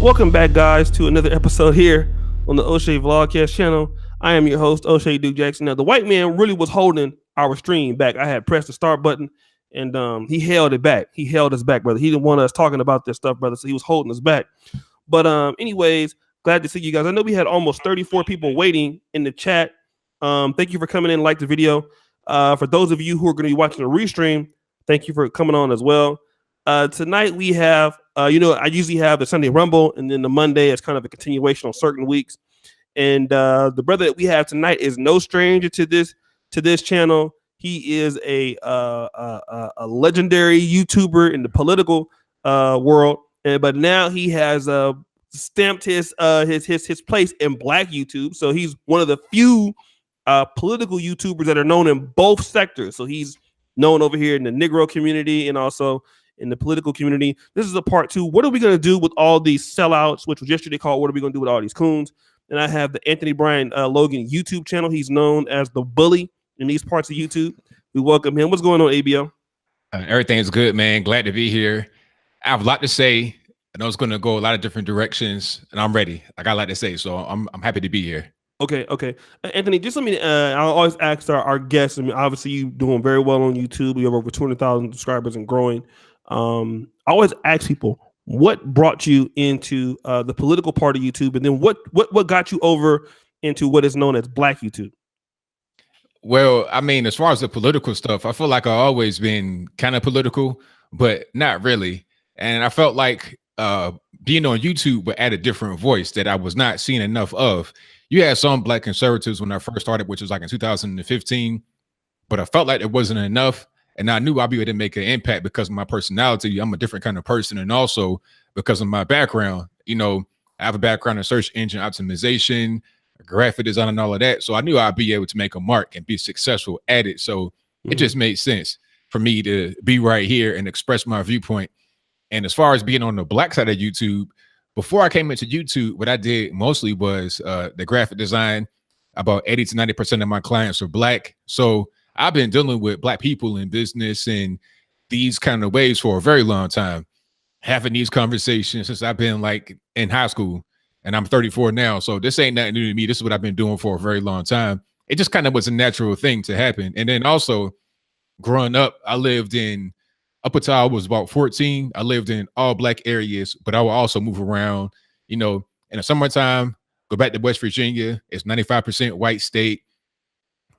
Welcome back, guys, to another episode here on the Oshay Vlogcast channel. I am your host, Oshay Duke Jackson. Now, the white man really was holding our stream back. I had pressed the start button, and he held it back. He held us back, brother. He didn't want us talking about this stuff, brother, so he was holding us back. But anyways, glad to see you guys. I know we had almost 34 people waiting in the chat. Thank you for coming in, like the video. For those of you who are going to be watching the restream, thank you for coming on as well. Tonight we have, I usually have the Sunday Rumble, and then the Monday is kind of a continuation on certain weeks. And the brother that we have tonight is no stranger to this channel. He is a legendary YouTuber in the political world, but now he has stamped his place in Black YouTube. So he's one of the few political YouTubers that are known in both sectors. So he's known over here in the Negro community and also in the political community. This is a part two. What are we going to do with all these sellouts, which was yesterday called What Are We Going to Do with All These Coons? And I have the Anthony Brian Logan YouTube channel. He's known as the bully in these parts of YouTube. We welcome him. What's going on, ABL? Everything's good, man. Glad to be here. I have a lot to say. I know it's going to go a lot of different directions, and I'm ready. I got a lot to say, so I'm happy to be here. Okay. Anthony, just let me, I'll always ask our guests. I mean, obviously you're doing very well on YouTube. You have over 200,000 subscribers and growing. I always ask people, what brought you into the political part of YouTube, and then what got you over into what is known as Black YouTube? Well, I mean, as far as the political stuff, I feel like I've always been kind of political, but not really. And I felt like being on YouTube would add a different voice that I was not seeing enough of. You had some Black conservatives when I first started, which was like in 2015, but I felt like it wasn't enough. And I knew I'd be able to make an impact because of my personality. I'm a different kind of person. And also because of my background, I have a background in search engine optimization, graphic design, and all of that. So I knew I'd be able to make a mark and be successful at it. So it just made sense for me to be right here and express my viewpoint. And as far as being on the Black side of YouTube, before I came into YouTube, what I did mostly was the graphic design. About 80 to 90% of my clients are Black. So I've been dealing with Black people in business and these kind of ways for a very long time, having these conversations since I've been like in high school, and I'm 34 now. So this ain't nothing new to me. This is what I've been doing for a very long time. It just kind of was a natural thing to happen. And then also growing up, I lived in, up until I was about 14, I lived in all Black areas, but I would also move around, in the summertime, go back to West Virginia. It's 95% white state.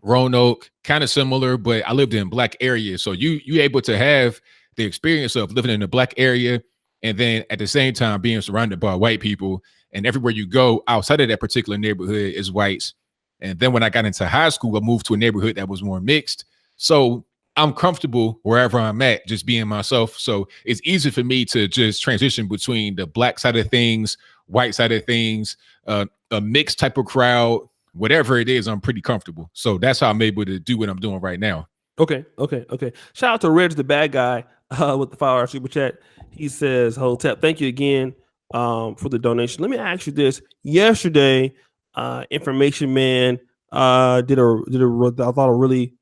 Roanoke, kind of similar, but I lived in Black areas. So you able to have the experience of living in a Black area and then at the same time being surrounded by white people. And everywhere you go outside of that particular neighborhood is whites. And then when I got into high school, I moved to a neighborhood that was more mixed. So I'm comfortable wherever I'm at, just being myself. So it's easy for me to just transition between the Black side of things, white side of things, a mixed type of crowd. Whatever it is, I'm pretty comfortable. So that's how I'm able to do what I'm doing right now. Okay. Shout out to Reg the bad guy with the $5 super chat. He says, Hotep, thank you again for the donation. Let me ask you this. Yesterday, Information Man did I thought a really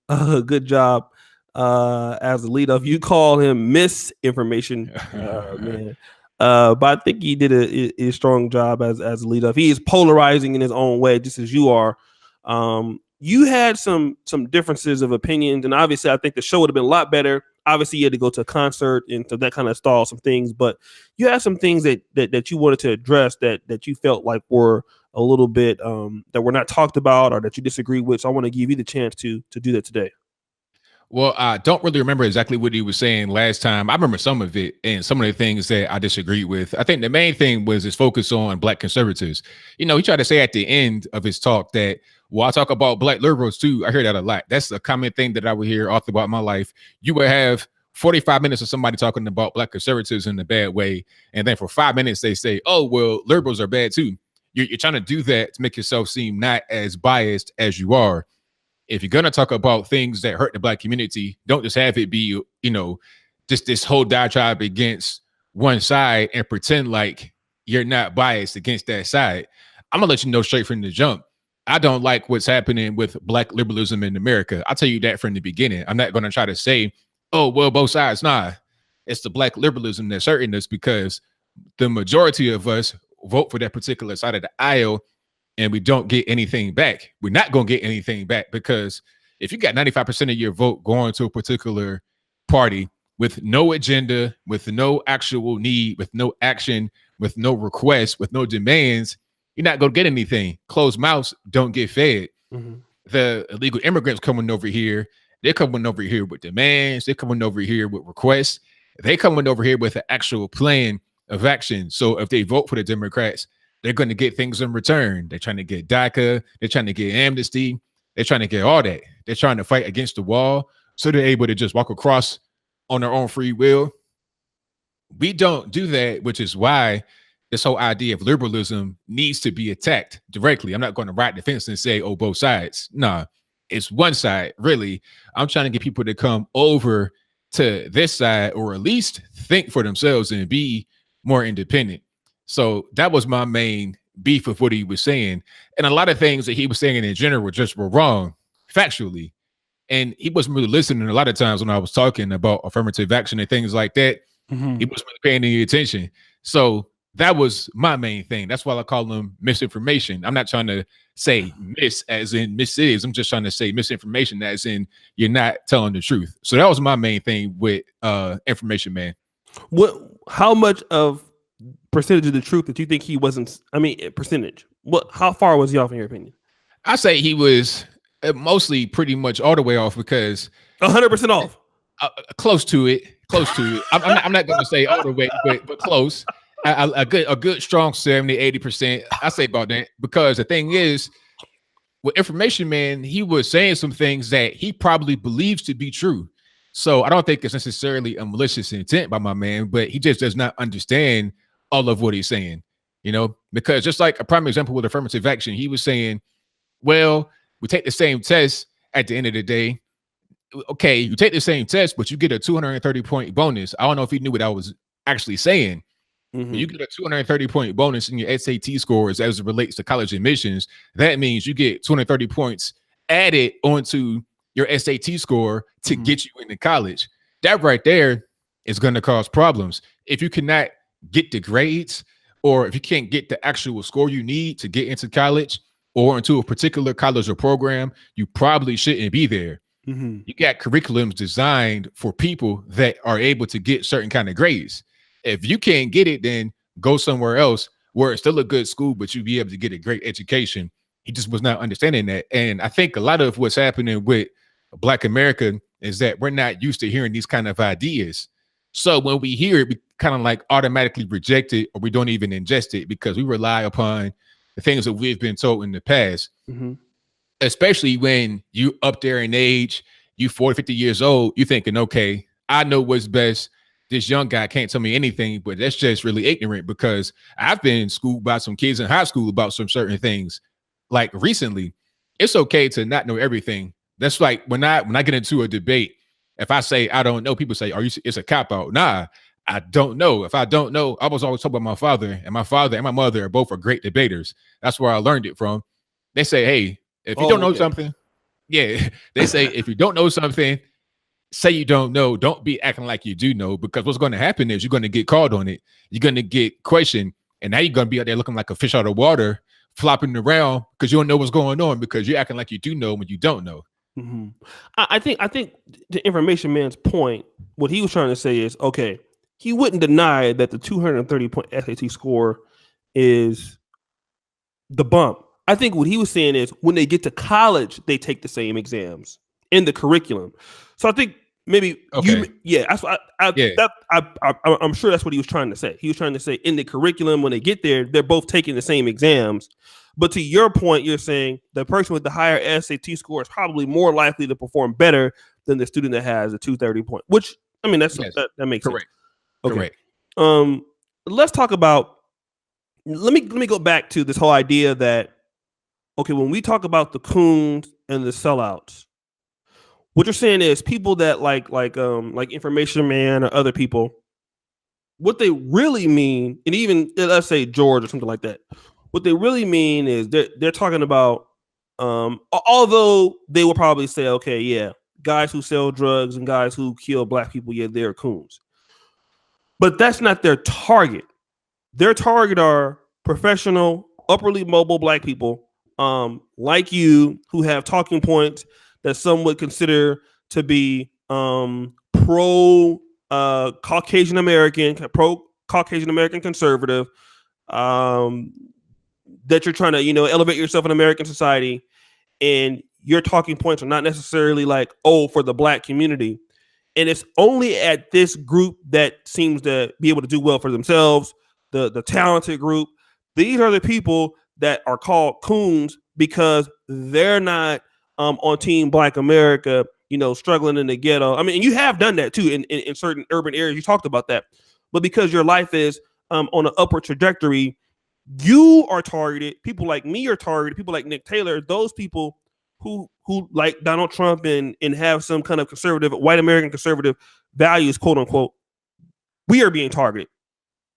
good job as the lead of. You call him Misinformation Man. But I think he did a strong job as a lead up. He is polarizing in his own way, just as you are. You had some differences of opinions, and obviously I think the show would have been a lot better. Obviously, you had to go to a concert and so that kind of stalled some things, but you had some things that you wanted to address that you felt like were a little bit that were not talked about or that you disagree with. So I want to give you the chance to do that today. Well, I don't really remember exactly what he was saying last time. I remember some of it and some of the things that I disagreed with. I think the main thing was his focus on Black conservatives. He tried to say at the end of his talk that, well, I talk about Black liberals too. I hear that a lot. That's a common thing that I would hear all throughout my life. You would have 45 minutes of somebody talking about Black conservatives in a bad way. And then for 5 minutes, they say, oh, well, liberals are bad too. You're trying to do that to make yourself seem not as biased as you are. If you're going to talk about things that hurt the Black community, don't just have it be, just this whole diatribe against one side and pretend like you're not biased against that side. I'm gonna let you know straight from the jump. I don't like what's happening with Black liberalism in America. I'll tell you that from the beginning. I'm not going to try to say, oh, well, both sides. Nah, it's the Black liberalism that's hurting us because the majority of us, vote for that particular side of the aisle and we don't get anything back. We're not going to get anything back, because if you got 95% of your vote going to a particular party with no agenda, with no actual need, with no action, with no requests, with no demands, you're not going to get anything. Closed mouths don't get fed. Mm-hmm. The illegal immigrants coming over here, they're coming over here with demands. They're coming over here with requests. They're coming over here with an actual plan of action. So if they vote for the Democrats, they're going to get things in return. They're trying to get DACA. They're trying to get amnesty. They're trying to get all that. They're trying to fight against the wall, so they're able to just walk across on their own free will. We don't do that, which is why this whole idea of liberalism needs to be attacked directly. I'm not going to ride the fence and say, oh, both sides. Nah, it's one side, really. I'm trying to get people to come over to this side, or at least think for themselves and be more independent. So that was my main beef with what he was saying. And a lot of things that he was saying in general just were wrong factually. And he wasn't really listening a lot of times when I was talking about affirmative action and things like that. Mm-hmm. He wasn't really paying any attention. So that was my main thing. That's why I call them misinformation. I'm not trying to say mis as in misses. I'm just trying to say misinformation as in you're not telling the truth. So that was my main thing with information, man. How much of percentage of the truth that you think he wasn't? I mean, percentage. How far was he off in your opinion? I say he was mostly pretty much all the way off, because 100% off. Close to it. I'm not going to say all the way, but close. A good strong 70-80%. I say about that, because the thing is, with information, man, he was saying some things that he probably believes to be true. So I don't think it's necessarily a malicious intent by my man, but he just does not understand all of what he's saying, because just like a prime example with affirmative action, he was saying, well, we take the same test at the end of the day. Okay, you take the same test, but you get a 230-point bonus. I don't know if he knew what I was actually saying. Mm-hmm. When you get a 230-point bonus in your SAT scores as it relates to college admissions, that means you get 230 points added onto your SAT score to get you into college. That right there is going to cause problems. If you cannot get the grades, or if you can't get the actual score you need to get into college or into a particular college or program, you probably shouldn't be there. Mm-hmm. You got curriculums designed for people that are able to get certain kind of grades. If you can't get it, then go somewhere else where it's still a good school, but you'll be able to get a great education. He just was not understanding that. And I think a lot of what's happening with Black America is that we're not used to hearing these kind of ideas. So when we hear it, we kind of like automatically reject it, or we don't even ingest it, because we rely upon the things that we've been told in the past. Mm-hmm. Especially when you up there in age, you 40, 50 years old, you thinking, okay, I know what's best. This young guy can't tell me anything, but that's just really ignorant, because I've been schooled by some kids in high school about some certain things. Like recently, it's okay to not know everything. That's like when I get into a debate, if I say I don't know, people say, it's a cop out. Nah, I don't know. If I don't know, I was always told by my father and my mother are both great debaters. That's where I learned it from. They say, hey, if you don't know something, they say, if you don't know something, say you don't know. Don't be acting like you do know, because what's going to happen is you're going to get called on it. You're going to get questioned, and now you're going to be out there looking like a fish out of water, flopping around because you don't know what's going on, because you're acting like you do know when you don't know. Mm-hmm. I think the information man's point, what he was trying to say is, okay, he wouldn't deny that the 230-point SAT score is the bump. I think what he was saying is when they get to college, they take the same exams in the curriculum. So I think maybe, that's what I'm sure that's what he was trying to say. He was trying to say in the curriculum, when they get there, they're both taking the same exams. But to your point, you're saying the person with the higher SAT score is probably more likely to perform better than the student that has a 230 point, which, I mean, that makes correct. Sense. Okay. Correct. Let's talk about, let me go back to this whole idea that, okay, when we talk about the coons and the sellouts, what you're saying is people that like Information Man or other people, what they really mean, and even let's say George or something like that, what they really mean is they're talking about, although they will probably say, okay, yeah, guys who sell drugs and guys who kill Black people, yeah, they're coons. But that's not their target. Their target are professional, upperly mobile black people, like you, who have talking points that some would consider to be pro Caucasian American, pro Caucasian American conservative, um, that you're trying to, elevate yourself in American society, and your talking points are not necessarily like, oh, for the black community. And it's only at this group that seems to be able to do well for themselves, the talented group. These are the people that are called coons because they're not on Team Black America, struggling in the ghetto. I mean, and you have done that too in certain urban areas. You talked about that, but because your life is on an upward trajectory, you are targeted. People like me are targeted. People like Nick Taylor, those people who like Donald Trump and have some kind of conservative, white American conservative values, quote unquote, we are being targeted.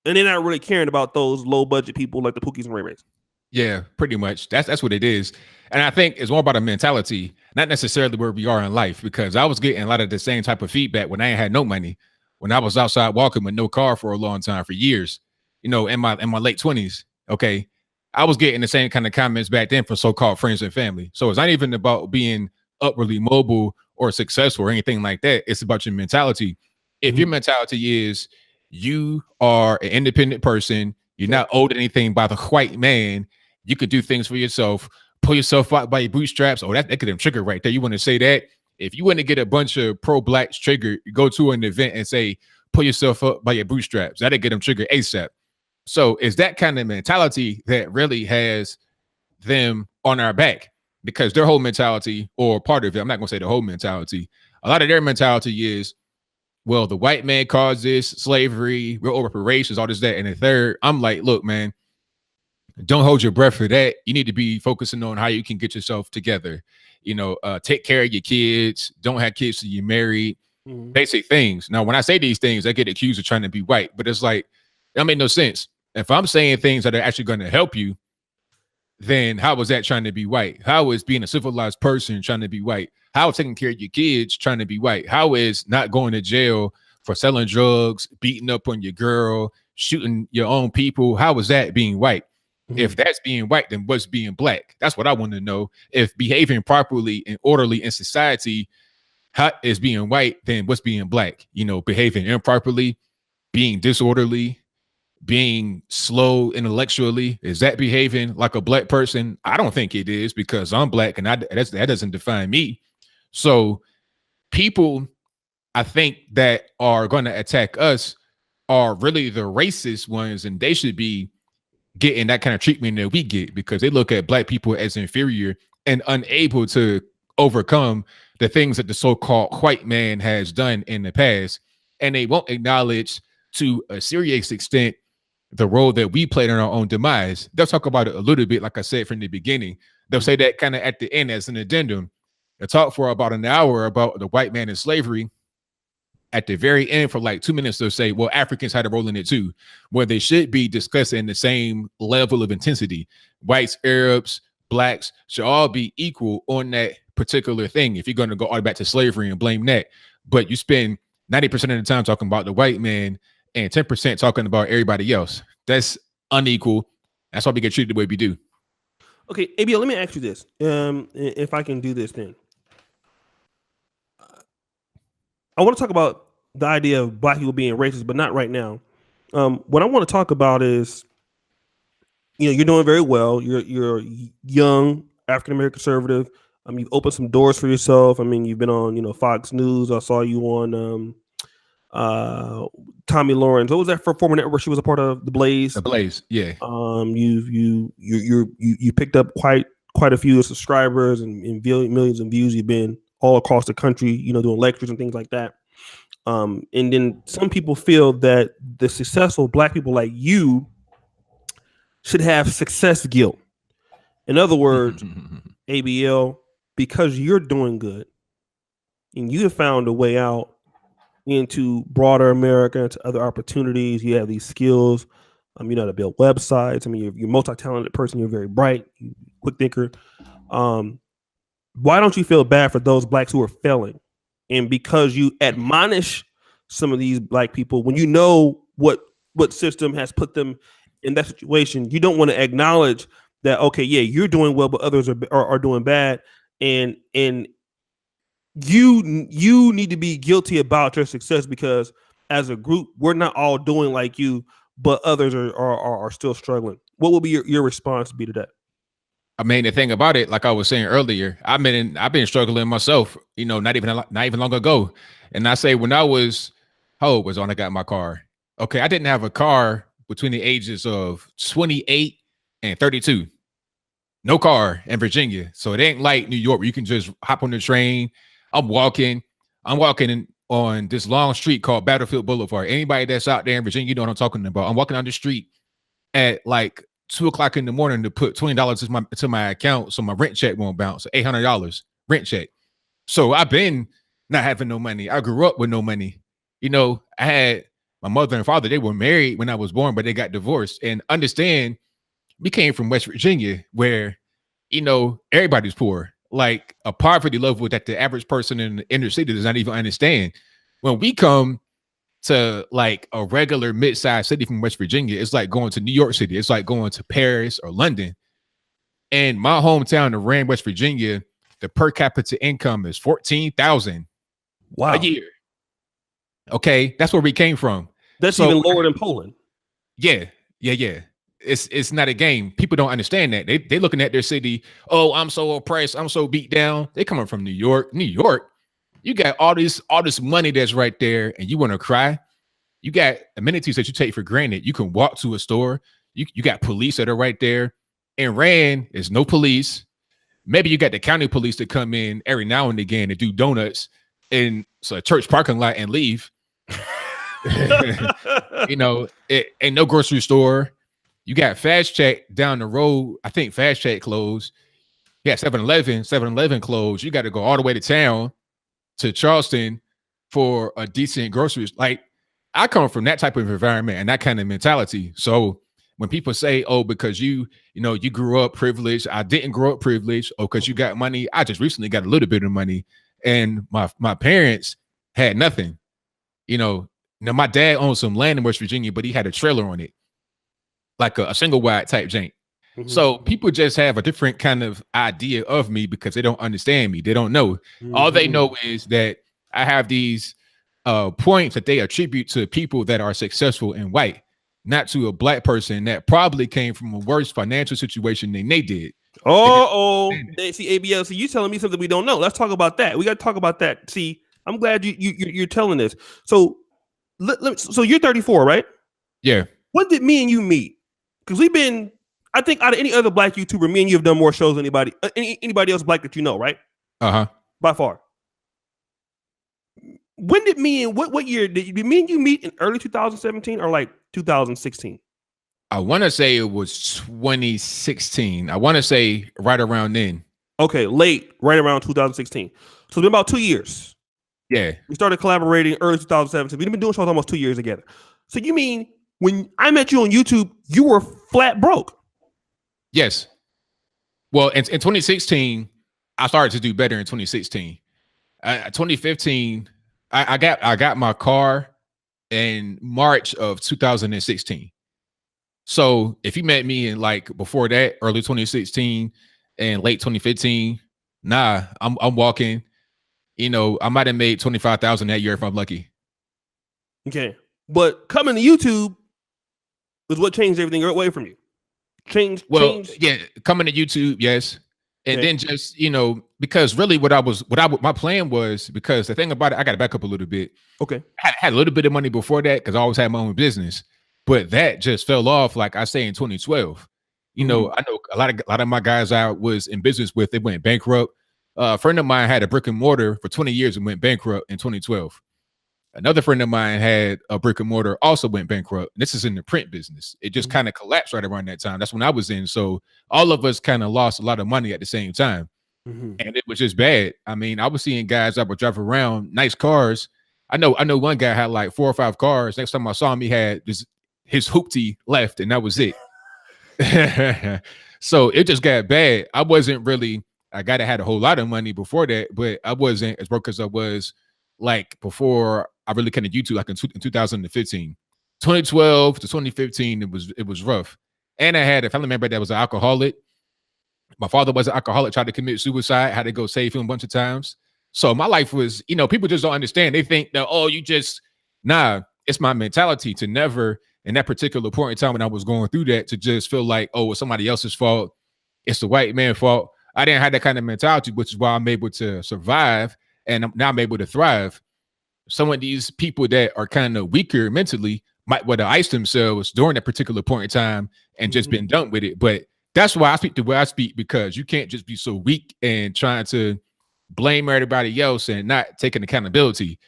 And they're not really caring about those low budget people like the Pookies and Ray Rays. Yeah, pretty much. That's what it is. And I think it's more about a mentality, not necessarily where we are in life, because I was getting a lot of the same type of feedback when I ain't had no money, when I was outside walking with no car for a long time, for years, in my late 20s. Okay. I was getting the same kind of comments back then from so-called friends and family. So it's not even about being upwardly mobile or successful or anything like that. It's about your mentality. If your mentality is you are an independent person, you're not owed anything by the white man, you could do things for yourself, pull yourself out by your bootstraps. Oh, that could have triggered right there. You want to say that? If you want to get a bunch of pro-blacks triggered, you go to an event and say, pull yourself up by your bootstraps. That'll get them triggered ASAP. So it's that kind of mentality that really has them on our back, because their whole mentality, or part of it, I'm not going to say the whole mentality, a lot of their mentality is, well, the white man caused this, slavery, real reparations, all this, that, and the third. I'm like, look, man, don't hold your breath for that. You need to be focusing on how you can get yourself together. Take care of your kids. Don't have kids till you're married. Basic things. Now, when I say these things, I get accused of trying to be white, but it's like, that made no sense. If I'm saying things that are actually going to help you, then how was that trying to be white? How is being a civilized person trying to be white? How is taking care of your kids trying to be white? How is not going to jail for selling drugs, beating up on your girl, shooting your own people? How is that being white? If that's being white, then what's being black? That's what I want to know. If behaving properly and orderly in society is being white, then what's being black? Behaving improperly, being disorderly, being slow intellectually, is that behaving like a black person? I don't think it is, because I'm black and that doesn't define me. So people, I think, that are going to attack us are really the racist ones, and they should be getting that kind of treatment that we get, because they look at black people as inferior and unable to overcome the things that the so-called white man has done in the past. And they won't acknowledge, to a serious extent, the role that we played in our own demise. They'll talk about it a little bit, like I said from the beginning. They'll say that kind of at the end as an addendum. They'll talk for about an hour about the white man and slavery. At the very end, for like 2 minutes, they'll say, well, Africans had a role in it too, where they should be discussing the same level of intensity. Whites, Arabs, blacks should all be equal on that particular thing, if you're going to go all the way back to slavery and blame that. But you spend 90% of the time talking about the white man and 10% talking about everybody else. That's unequal. That's why we get treated the way we do. Okay, ABL, let me ask you this. If I can do this, then I want to talk about the idea of black people being racist, but not right now. What I want to talk about is, you're doing very well. You're young African American conservative. You've opened some doors for yourself. I mean, you've been on, Fox News. I saw you on Tommy Lawrence. What was that for former network she was a part of? The Blaze. The Blaze, yeah. You picked up quite a few subscribers and millions of views. You've been all across the country, doing lectures and things like that. And then some people feel that the successful black people like you should have success guilt. In other words, ABL, because you're doing good and you have found a way out into broader America, into other opportunities. You have these skills. You know how to build websites. I mean, you're a multi-talented person. You're very bright, quick thinker. Why don't you feel bad for those blacks who are failing? And because you admonish some of these black people, when you know what system has put them in that situation, you don't want to acknowledge that. Okay, yeah, you're doing well, but others are doing bad, and you need to be guilty about your success because as a group, we're not all doing like you, but others are still struggling. What will be your response be to that? I mean, the thing about it, like I was saying earlier, I've been struggling myself, not even long ago. And I say when I was was when I got my car. Okay, I didn't have a car between the ages of 28 and 32. No car in Virginia. So it ain't like New York where you can just hop on the train. I'm walking. On this long street called Battlefield Boulevard. Anybody that's out there in Virginia, you know what I'm talking about. I'm walking down the street at like 2:00 in the morning to put $20 to my account so my rent check won't bounce. $800 rent check. So I've been not having no money. I grew up with no money. I had my mother and father, they were married when I was born, but they got divorced. And understand, we came from West Virginia where, everybody's poor. Like a poverty level that the average person in the inner city does not even understand. When we come to like a regular mid-sized city from West Virginia, it's like going to New York City. It's like going to Paris or London. And my hometown of Rand, West Virginia, the per capita income is $14,000 a year. Okay, that's where we came from. That's even lower than Poland. Yeah. It's not a game. People don't understand that. They looking at their city. Oh, I'm so oppressed. I'm so beat down. They coming from New York. New York, you got all this money that's right there, and you want to cry. You got amenities that you take for granted. You can walk to a store. You got police that are right there. In Rand, there's no police. Maybe you got the county police that come in every now and again to do donuts in a church parking lot and leave. It ain't no grocery store. You got Fast Check down the road. I think Fast Check closed. Yeah, 7-Eleven closed. You got to go all the way to town to Charleston for a decent groceries. Like, I come from that type of environment and that kind of mentality. So when people say, oh, because you grew up privileged, I didn't grow up privileged, or because you got money, I just recently got a little bit of money. And my parents had nothing. Now my dad owned some land in West Virginia, but he had a trailer on it, like a single wide type jank. Mm-hmm. So people just have a different kind of idea of me because they don't understand me. They don't know. Mm-hmm. All they know is that I have these points that they attribute to people that are successful and white, not to a black person that probably came from a worse financial situation than they did. See, ABL, so you telling me something we don't know. Let's talk about that. We got to talk about that. See, I'm glad you're telling this. So, so you're 34, right? Yeah. When did me and you meet? Because we've been, I think, out of any other black YouTuber, me and you have done more shows than anybody else black that you know, right? By far. When did what year did me and you meet? In early 2017 or like 2016? I want to say it was 2016. I want to say right around then. Okay, right around 2016. So it's been about 2 years. Yeah. We started collaborating early 2017. We've been doing shows almost 2 years together. So you mean when I met you on YouTube, you were flat broke? Yes. Well, in 2016, I started to do better in 2016. 2015, I got my car in March of 2016. So if you met me in like before that, early 2016 and late 2015, I'm walking. I might have made 25,000 that year if I'm lucky. Okay, but coming to YouTube was what changed everything away from you. Changed. Yeah, coming to YouTube, yes. And then just, because really my plan was, because the thing about it, I got to back up a little bit. Okay. I had a little bit of money before that because I always had my own business, but that just fell off, like I say, in 2012. I know a lot of my guys I was in business with, they went bankrupt. A friend of mine had a brick and mortar for 20 years and went bankrupt in 2012. Another friend of mine had a brick and mortar, also went bankrupt. This is in the print business. It just kind of collapsed right around that time. That's when I was in. So all of us kind of lost a lot of money at the same time. And it was just bad. I mean, I was seeing guys that would drive around nice cars. I know one guy had like 4 or 5 cars. Next time I saw him, he had his hoopty left, and that was it. So it just got bad. I got to had a whole lot of money before that, but I wasn't as broke as I was like before I really kind of YouTube, like in 2015. 2012 to 2015, it was rough. And I had a family member that was an alcoholic. My father was an alcoholic, tried to commit suicide, had to go save him a bunch of times. So my life was, people just don't understand. They think that, oh, it's my mentality to never, in that particular point in time when I was going through that, to just feel like, oh, it's somebody else's fault. It's the white man's fault. I didn't have that kind of mentality, which is why I'm able to survive and now I'm able to thrive. Some of these people that are kind of weaker mentally might want to ice themselves during that particular point in time and just been done with it. But that's why I speak the way I speak, because you can't just be so weak and trying to blame everybody else and not taking accountability.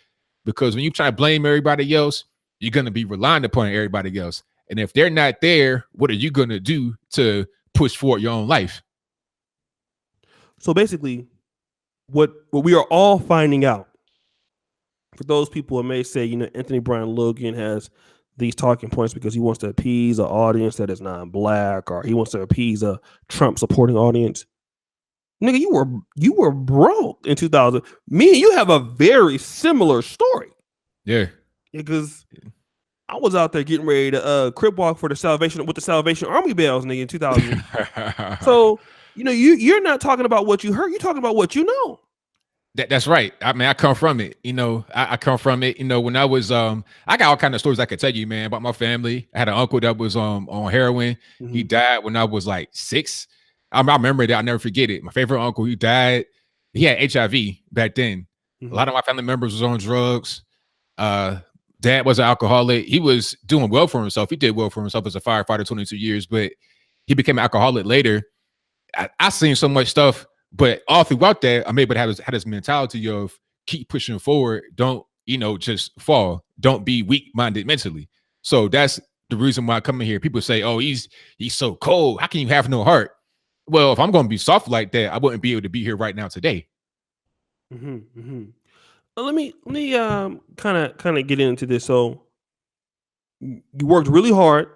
Because when you try to blame everybody else, you're going to be relying upon everybody else. And if they're not there, what are you going to do to push forward your own life? So basically, what we are all finding out, for those people who may say, Anthony Brian Logan has these talking points because he wants to appease an audience that is non-black, or he wants to appease a Trump supporting audience. Nigga, you were broke in 2000. Me and you have a very similar story. Yeah. Because I was out there getting ready to crib walk for the Salvation Army bells, nigga, in 2000. So, you're not talking about what you heard, you're talking about what you know. That's right. I mean, I come from it. I come from it. When I was, I got all kind of stories I could tell you, man, about my family. I had an uncle that was on heroin. Mm-hmm. He died when I was like 6. I remember that. I'll never forget it. My favorite uncle, he died. He had HIV back then. Mm-hmm. A lot of my family members was on drugs. Dad was an alcoholic. He was doing well for himself. He did well for himself as a firefighter, 22 years, but he became an alcoholic later. I seen so much stuff. But all throughout that, I'm able to have this mentality of keep pushing forward. Don't, just fall. Don't be weak-minded mentally. So that's the reason why I come in here. People say, oh, he's so cold. How can you have no heart? Well, if I'm going to be soft like that, I wouldn't be able to be here right now today. Mm-hmm, mm-hmm. Let me kind of get into this. So you worked really hard.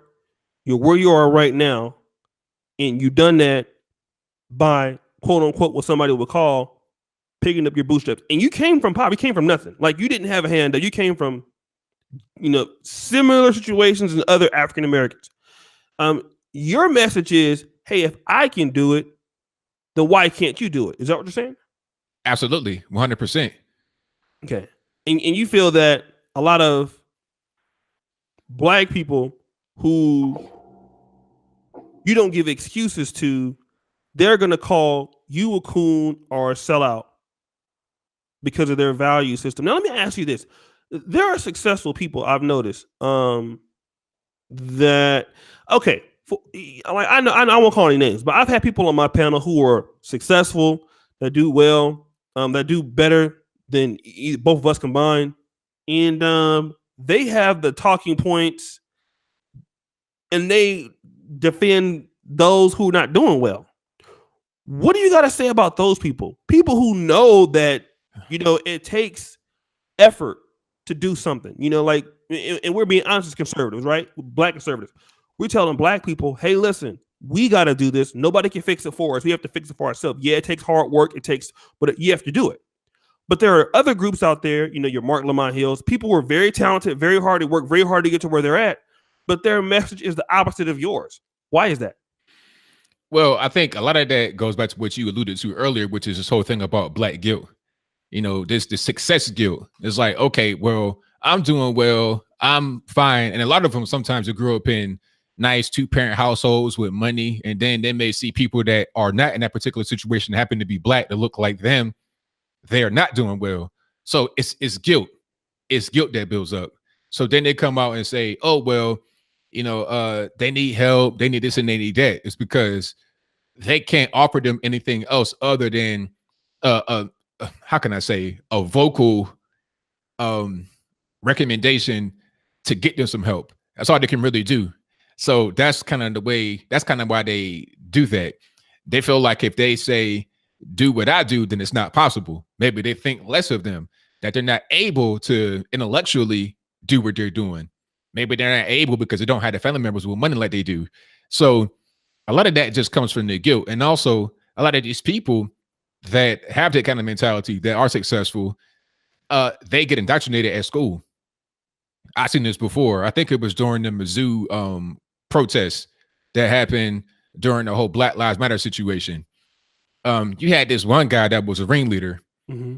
You're where you are right now, and you done that by quote unquote what somebody would call picking up your bootstraps. And you came from poverty, you came from nothing. Like, you didn't have a hand. You came from, similar situations in other African Americans. Your message is, hey, if I can do it, then why can't you do it? Is that what you're saying? Absolutely, 100%. Okay. And you feel that a lot of black people who you don't give excuses to, they're going to call you a coon or a sellout because of their value system. Now, let me ask you this. There are successful people I've noticed that, okay, I won't call any names, but I've had people on my panel who are successful, that do well, that do better than both of us combined. And they have the talking points and they defend those who are not doing well. What do you got to say about those people? People who know that, it takes effort to do something, and we're being honest as conservatives, right? Black conservatives. We're telling black people, hey, listen, we got to do this. Nobody can fix it for us. We have to fix it for ourselves. Yeah, it takes hard work. But you have to do it. But there are other groups out there, your Mark Lamont Hills. People who are very talented, very hard. They work very hard to get to where they're at. But their message is the opposite of yours. Why is that? Well, I think a lot of that goes back to what you alluded to earlier, which is this whole thing about black guilt. This the success guilt. It's like, okay, well, I'm doing well, I'm fine. And a lot of them sometimes they grew up in nice 2-parent households with money. And then they may see people that are not in that particular situation, happen to be black, that look like them. They're not doing well. So it's guilt. It's guilt that builds up. So then they come out and say, oh, well, they need help. They need this and they need that. It's because they can't offer them anything else other than, how can I say, a vocal recommendation to get them some help. That's all they can really do. So that's kind of why they do that. They feel like if they say, do what I do, then it's not possible. Maybe they think less of them, that they're not able to intellectually do what they're doing. Maybe they're not able because they don't have the family members with money like they do. So a lot of that just comes from the guilt. And also a lot of these people that have that kind of mentality, that are successful, they get indoctrinated at school. I seen this before. I think it was during the Mizzou protests that happened during the whole Black Lives Matter situation. You had this one guy that was a ringleader. Mm-hmm.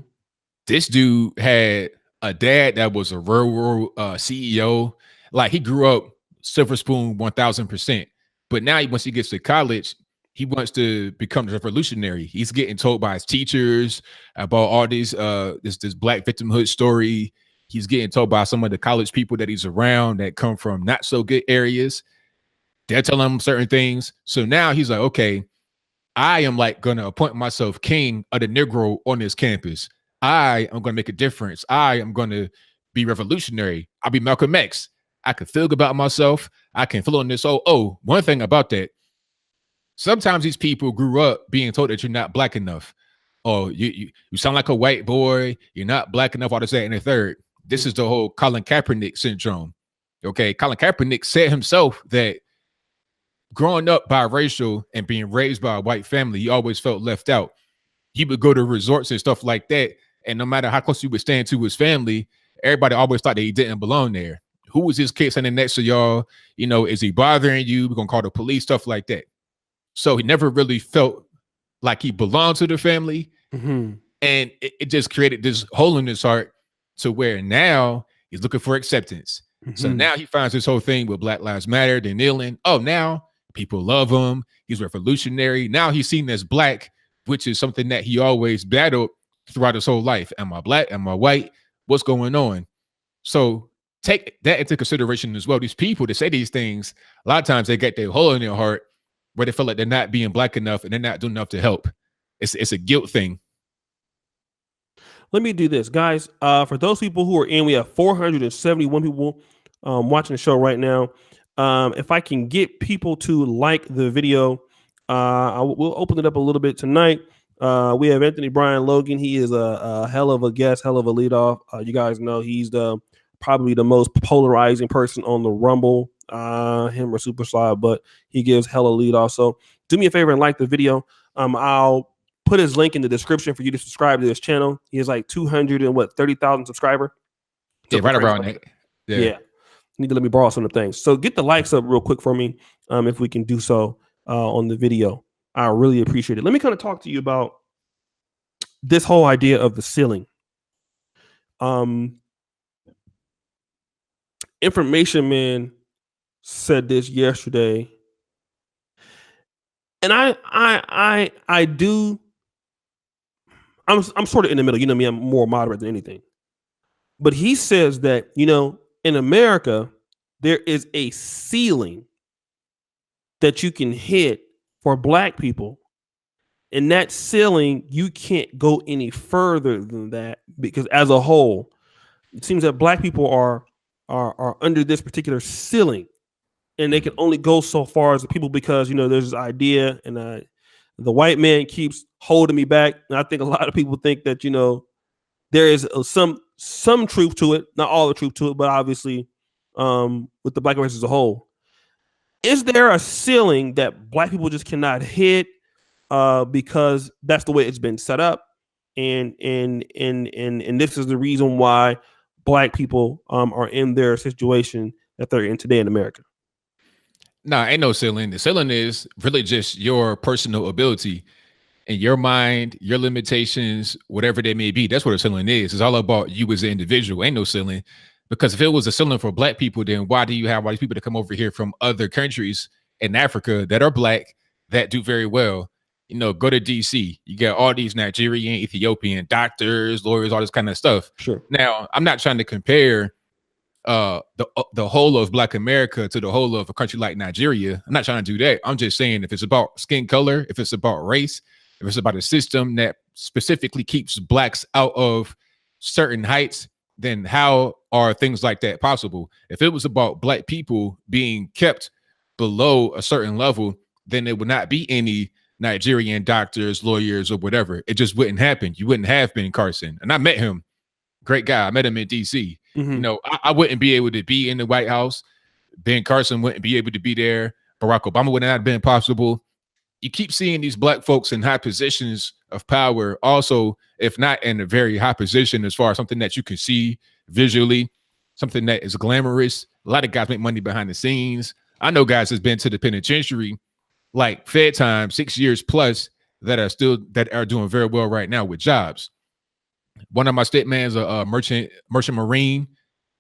This dude had a dad that was a rural CEO. Like, he grew up silver spoon 1000%. But now once he gets to college, he wants to become a revolutionary. He's getting told by his teachers about all these this black victimhood story. He's getting told by some of the college people that he's around that come from not so good areas. They're telling him certain things. So now he's like, okay, I am like going to appoint myself king of the Negro on this campus. I am going to make a difference. I am going to be revolutionary. I'll be Malcolm X. I can feel good about myself. I can feel on this. One thing about that. Sometimes these people grew up being told that you're not black enough. Oh, you sound like a white boy. You're not black enough. All this, that, and the third. This is the whole Colin Kaepernick syndrome. Okay, Colin Kaepernick said himself that growing up biracial and being raised by a white family, he always felt left out. He would go to resorts and stuff like that, and no matter how close he would stand to his family, everybody always thought that he didn't belong there. Who was this kid standing next to y'all? You know, is he bothering you? We're gonna call the police, stuff like that. So he never really felt like he belonged to the family. Mm-hmm. And it just created this hole in his heart to where now he's looking for acceptance. Mm-hmm. So now he finds this whole thing with Black Lives Matter. They're kneeling. Oh, now people love him. He's revolutionary. Now he's seen as black, which is something that he always battled throughout his whole life. Am I black? Am I white? What's going on? So take that into consideration as well. These people that say these things, a lot of times they get their hole in their heart where they feel like they're not being black enough and they're not doing enough to help. It's a guilt thing. Let me do this, guys. For those people who are in, we have 471 people watching the show right now. If I can get people to like the video, we'll open it up a little bit tonight. We have Anthony Brian Logan. He is a hell of a guest, hell of a leadoff. You guys know he's probably the most polarizing person on the Rumble. Him or Superstar, but he gives hella leadoff. So do me a favor and like the video. I'll put his link in the description for you to subscribe to this channel. He has like 230,000 subscribers. Yeah, right around that. Yeah. Need to let me borrow some of the things. So get the likes up real quick for me, if we can do so on the video. I really appreciate it. Let me kind of talk to you about this whole idea of the ceiling. Information Man said this yesterday, and I'm sort of in the middle. You know me, I'm more moderate than anything. But he says that, you know, in America, there is a ceiling that you can hit for black people. And that ceiling, you can't go any further than that, because as a whole, it seems that black people are under this particular ceiling, and they can only go so far as the people, because, you know, there's this idea, and the white man keeps holding me back. And I think a lot of people think that, you know, there is some truth to it, not all the truth to it, but obviously with the black race as a whole. Is there a ceiling that black people just cannot hit because that's the way it's been set up, and this is the reason why black people are in their situation that they're in today in America? Nah, ain't no ceiling. The ceiling is really just your personal ability and your mind, your limitations, whatever they may be. That's what a ceiling is. It's all about you as an individual. Ain't no ceiling. Because if it was a ceiling for black people, then why do you have all these people that come over here from other countries in Africa that are black that do very well? You know, go to DC. You got all these Nigerian, Ethiopian doctors, lawyers, all this kind of stuff. Sure. Now, I'm not trying to compare the whole of Black America to the whole of a country like Nigeria. I'm not trying to do that. I'm just saying, if it's about skin color, if it's about race, if it's about a system that specifically keeps blacks out of certain heights, then how are things like that possible? If it was about black people being kept below a certain level, then there would not be any Nigerian doctors, lawyers, or whatever. It just wouldn't happen. You wouldn't have Ben Carson. And I met him. Great guy. I met him in DC. Mm-hmm. You know, I wouldn't be able to be in the White House. Ben Carson wouldn't be able to be there. Barack Obama would not have been possible. You keep seeing these black folks in high positions of power, also, if not in a very high position as far as something that you can see visually. something that is glamorous. A lot of guys make money behind the scenes. I know guys that's been to the penitentiary, like Fed time, 6 years plus, that are doing very well right now with jobs. One of my stepman's a merchant marine,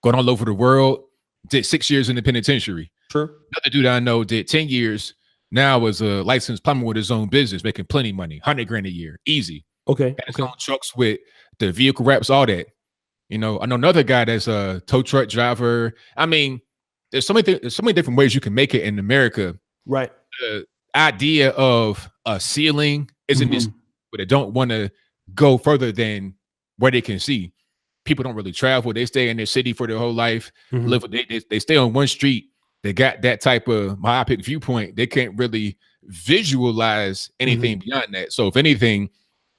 going all over the world. Did 6 years in the penitentiary. Sure. Another dude I know did 10 years. Now is a licensed plumber with his own business, making plenty of money, 100 grand a year, easy. Okay. Got his own trucks with the vehicle wraps, all that. I know another guy that's a tow truck driver. I mean, there's so many different ways you can make it in America. Right. The idea of a ceiling isn't this, but they don't want to go further than where they can see. People don't really travel. They stay in their city for their whole life. They stay on one street. They got that type of myopic viewpoint. They can't really visualize anything beyond that. So if anything,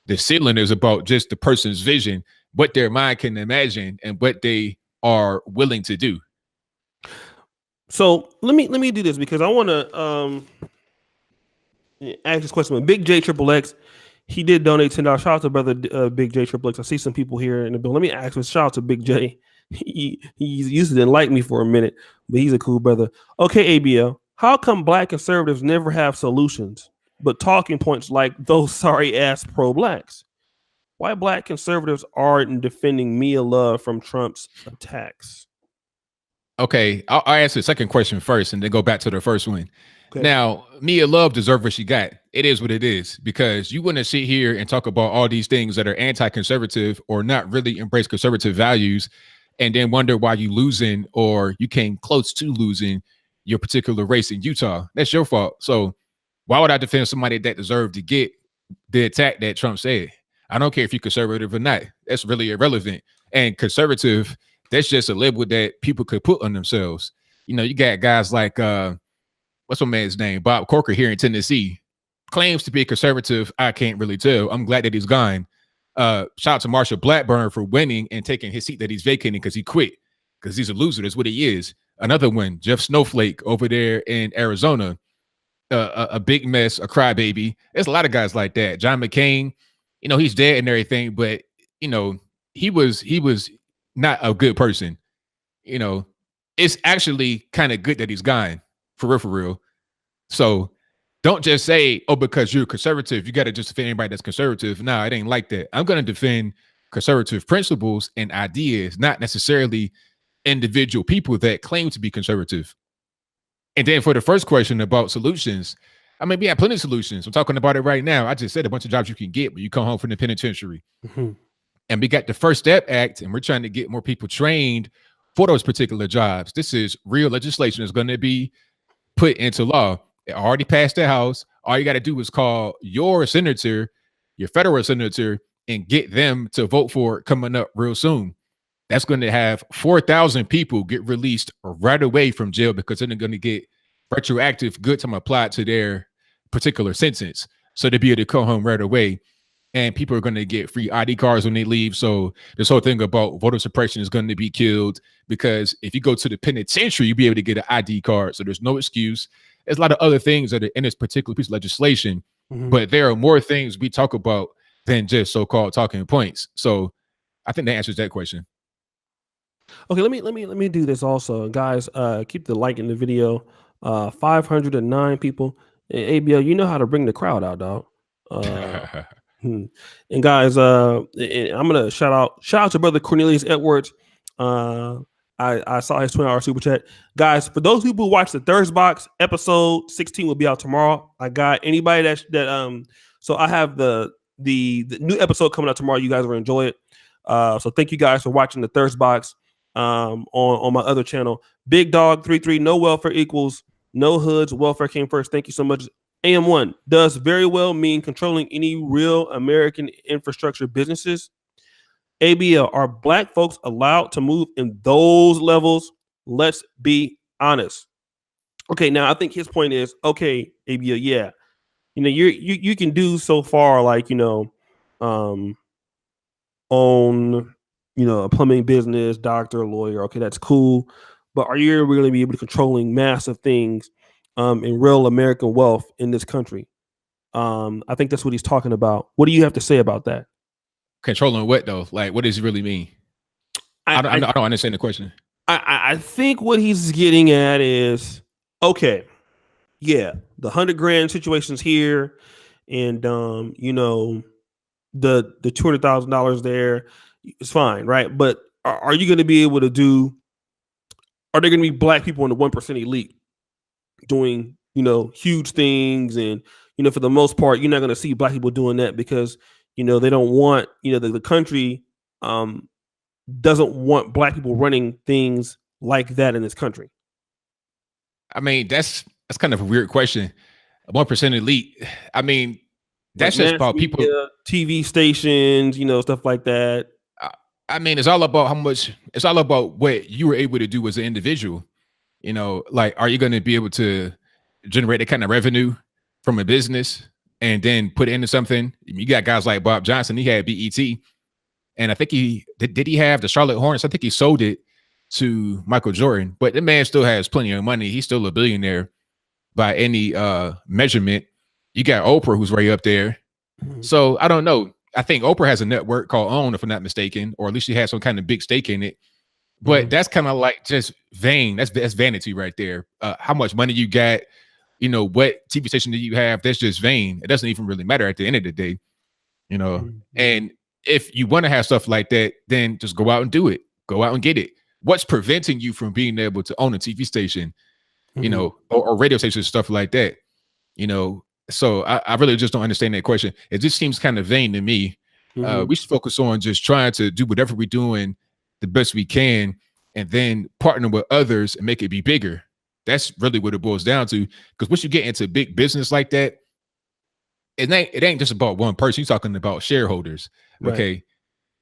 the ceiling is about just the person's vision, what their mind can imagine, and what they are willing to do. So let me do this because I want to ask this question. Big J Triple X, he did donate $10. Shout out to brother Big J Triple X. I see some people here in the bill. Let me ask this. Shout out to Big J. He used to didn't like me for a minute, but he's a cool brother. Okay, ABL. How come black conservatives never have solutions, but talking points like those sorry ass pro-blacks? Why black conservatives aren't defending Mia Love from Trump's attacks? Okay, I'll answer the second question first and then go back to the first one. Okay. Now, Mia Love deserves what she got. It is what it is, because you wouldn't sit here and talk about all these things that are anti-conservative or not really embrace conservative values and then wonder why you losing or you came close to losing your particular race in Utah. That's your fault. So why would I defend somebody that deserved to get the attack that Trump said? I don't care if you're conservative or not. That's really irrelevant. And conservative, that's just a label that people could put on themselves. You got guys like, what's my man's name? Bob Corker here in Tennessee. Claims to be conservative. I can't really tell. I'm glad that he's gone. Shout out to Marsha Blackburn for winning and taking his seat that he's vacating because he quit. Because he's a loser. That's what he is. Another one, Jeff Snowflake over there in Arizona. A big mess, a crybaby. There's a lot of guys like that. John McCain, he's dead and everything, but he was not a good person. It's actually kind of good that he's gone, for real. So don't just say, oh, because you're conservative, you got to just defend anybody that's conservative. No, it ain't like that. I'm going to defend conservative principles and ideas, not necessarily individual people that claim to be conservative. And then for the first question about solutions, I mean, we have plenty of solutions. I'm talking about it right now. I just said a bunch of jobs you can get when you come home from the penitentiary. And we got the First Step Act, and we're trying to get more people trained for those particular jobs. This is real legislation that's going to be put into law. It already passed the House. All you got to do is call your senator, your federal senator, and get them to vote for it coming up real soon. That's going to have 4,000 people get released right away from jail because they're going to get retroactive good time applied to their particular sentence. So they'll be able to come home right away. And people are going to get free ID cards when they leave. So this whole thing about voter suppression is going to be killed, because if you go to the penitentiary, you'll be able to get an ID card. So there's no excuse. There's a lot of other things that are in this particular piece of legislation, but there are more things we talk about than just so-called talking points. So I think that answers that question. Okay, let me do this also, guys. Keep the like in the video. 509 people. ABL, you know how to bring the crowd out, dog. And guys, I'm gonna shout out to brother Cornelius Edwards. I saw his 20-hour super chat. Guys, for those people who watch the Thirst Box, episode 16 will be out tomorrow. I got anybody that so I have the new episode coming out tomorrow. You guys will enjoy it. So thank you guys for watching the Thirst Box on my other channel. Big Dog 33, no welfare equals no hoods. Welfare came first. Thank you so much. AM1 does very well mean controlling any real American infrastructure businesses. ABL, are black folks allowed to move in those levels? Let's be honest. Okay, now I think his point is, okay, ABL, yeah, you can do so far, like own a plumbing business, doctor, lawyer. Okay, that's cool, but are you really going to be able to controlling massive things in real American wealth in this country? I think that's what he's talking about. What do you have to say about that? Controlling what though? Like, what does it really mean? I don't understand the question. I think what he's getting at is okay. Yeah, the 100 grand situation's here, and the $200,000 there is fine, right? But are you going to be able to do? Are there going to be black people in the 1% elite doing huge things? And for the most part, you're not going to see black people doing that because they don't want the country doesn't want black people running things like that in this country. I mean, that's kind of a weird question. 1% elite. I mean, Like that's just mass about people. media, TV stations, stuff like that. I mean, it's all about how much. It's all about what you were able to do as an individual. Like, are you going to be able to generate that kind of revenue from a business and then put it into something? You got guys like Bob Johnson. He had BET, and I think he did. He have the Charlotte Hornets. I think he sold it to Michael Jordan, but the man still has plenty of money. He's still a billionaire by any measurement. You got Oprah, who's right up there. Mhm. So I don't know. I think Oprah has a network called OWN, if I'm not mistaken, or at least she has some kind of big stake in it. But that's kind of like just vain. That's vanity right there. How much money you got, what TV station do you have? That's just vain. It doesn't even really matter at the end of the day, And if you want to have stuff like that, then just go out and do it. Go out and get it. What's preventing you from being able to own a TV station, or radio station, stuff like that? So I really just don't understand that question. It just seems kind of vain to me. We should focus on just trying to do whatever we're doing the best we can, and then partner with others and make it be bigger. That's really what it boils down to. Because once you get into big business like that, it ain't just about one person. You're talking about shareholders, okay? Right.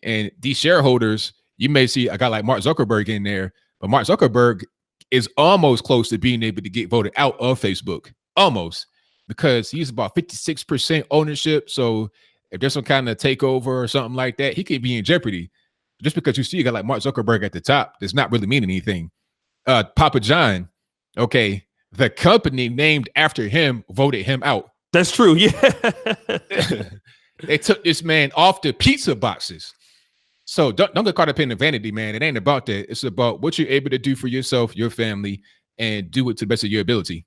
And these shareholders, you may see a guy like Mark Zuckerberg in there, but Mark Zuckerberg is almost close to being able to get voted out of Facebook, almost, because he's about 56% ownership. So if there's some kind of takeover or something like that, he could be in jeopardy. Just because you see a guy like Mark Zuckerberg at the top does not really mean anything. Papa John, okay, the company named after him voted him out. That's true. Yeah. They took this man off the pizza boxes. So don't get caught up in the vanity, man. It ain't about that. It's about what you're able to do for yourself, your family, and do it to the best of your ability.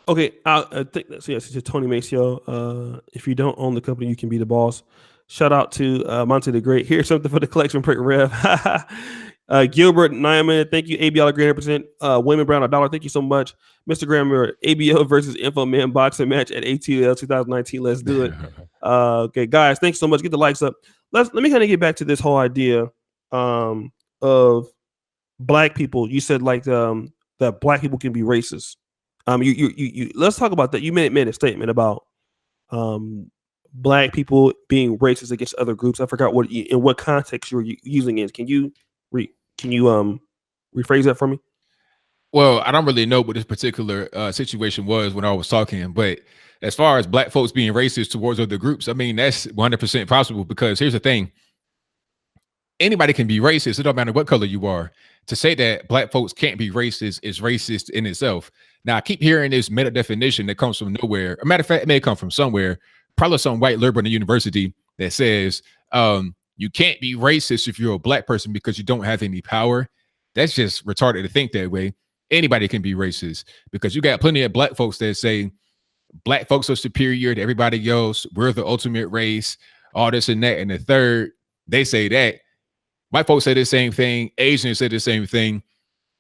Okay, I think that's yes. It's Tony Maceo. If you don't own the company, you can be the boss. Shout out to Monte the Great. Here's something for the collection print rev. Gilbert Nyman, thank you. ABL Grand percent. Women Brown $1. Thank you so much, Mr. Grammar. ABL versus Info Man boxing match at ATL 2019. Let's do it. Okay, guys, thanks so much. Get the likes up. Let me kind of get back to this whole idea of black people. You said like that black people can be racist. You let's talk about that. You made a statement about black people being racist against other groups. I forgot in what context you were using it. Can you rephrase that for me? Well, I don't really know what this particular situation was when I was talking, but as far as black folks being racist towards other groups, I mean, that's 100% possible, because here's the thing. Anybody can be racist. It don't matter what color you are. To say that black folks can't be racist is racist in itself. Now, I keep hearing this meta definition that comes from nowhere. As a matter of fact, it may come from somewhere, probably some white liberal in the university, that says you can't be racist if you're a black person because you don't have any power. That's just retarded to think that way. Anybody can be racist, because you got plenty of black folks that say black folks are superior to everybody else. We're the ultimate race, all this and that. And the third, they say that. White folks say the same thing. Asians say the same thing.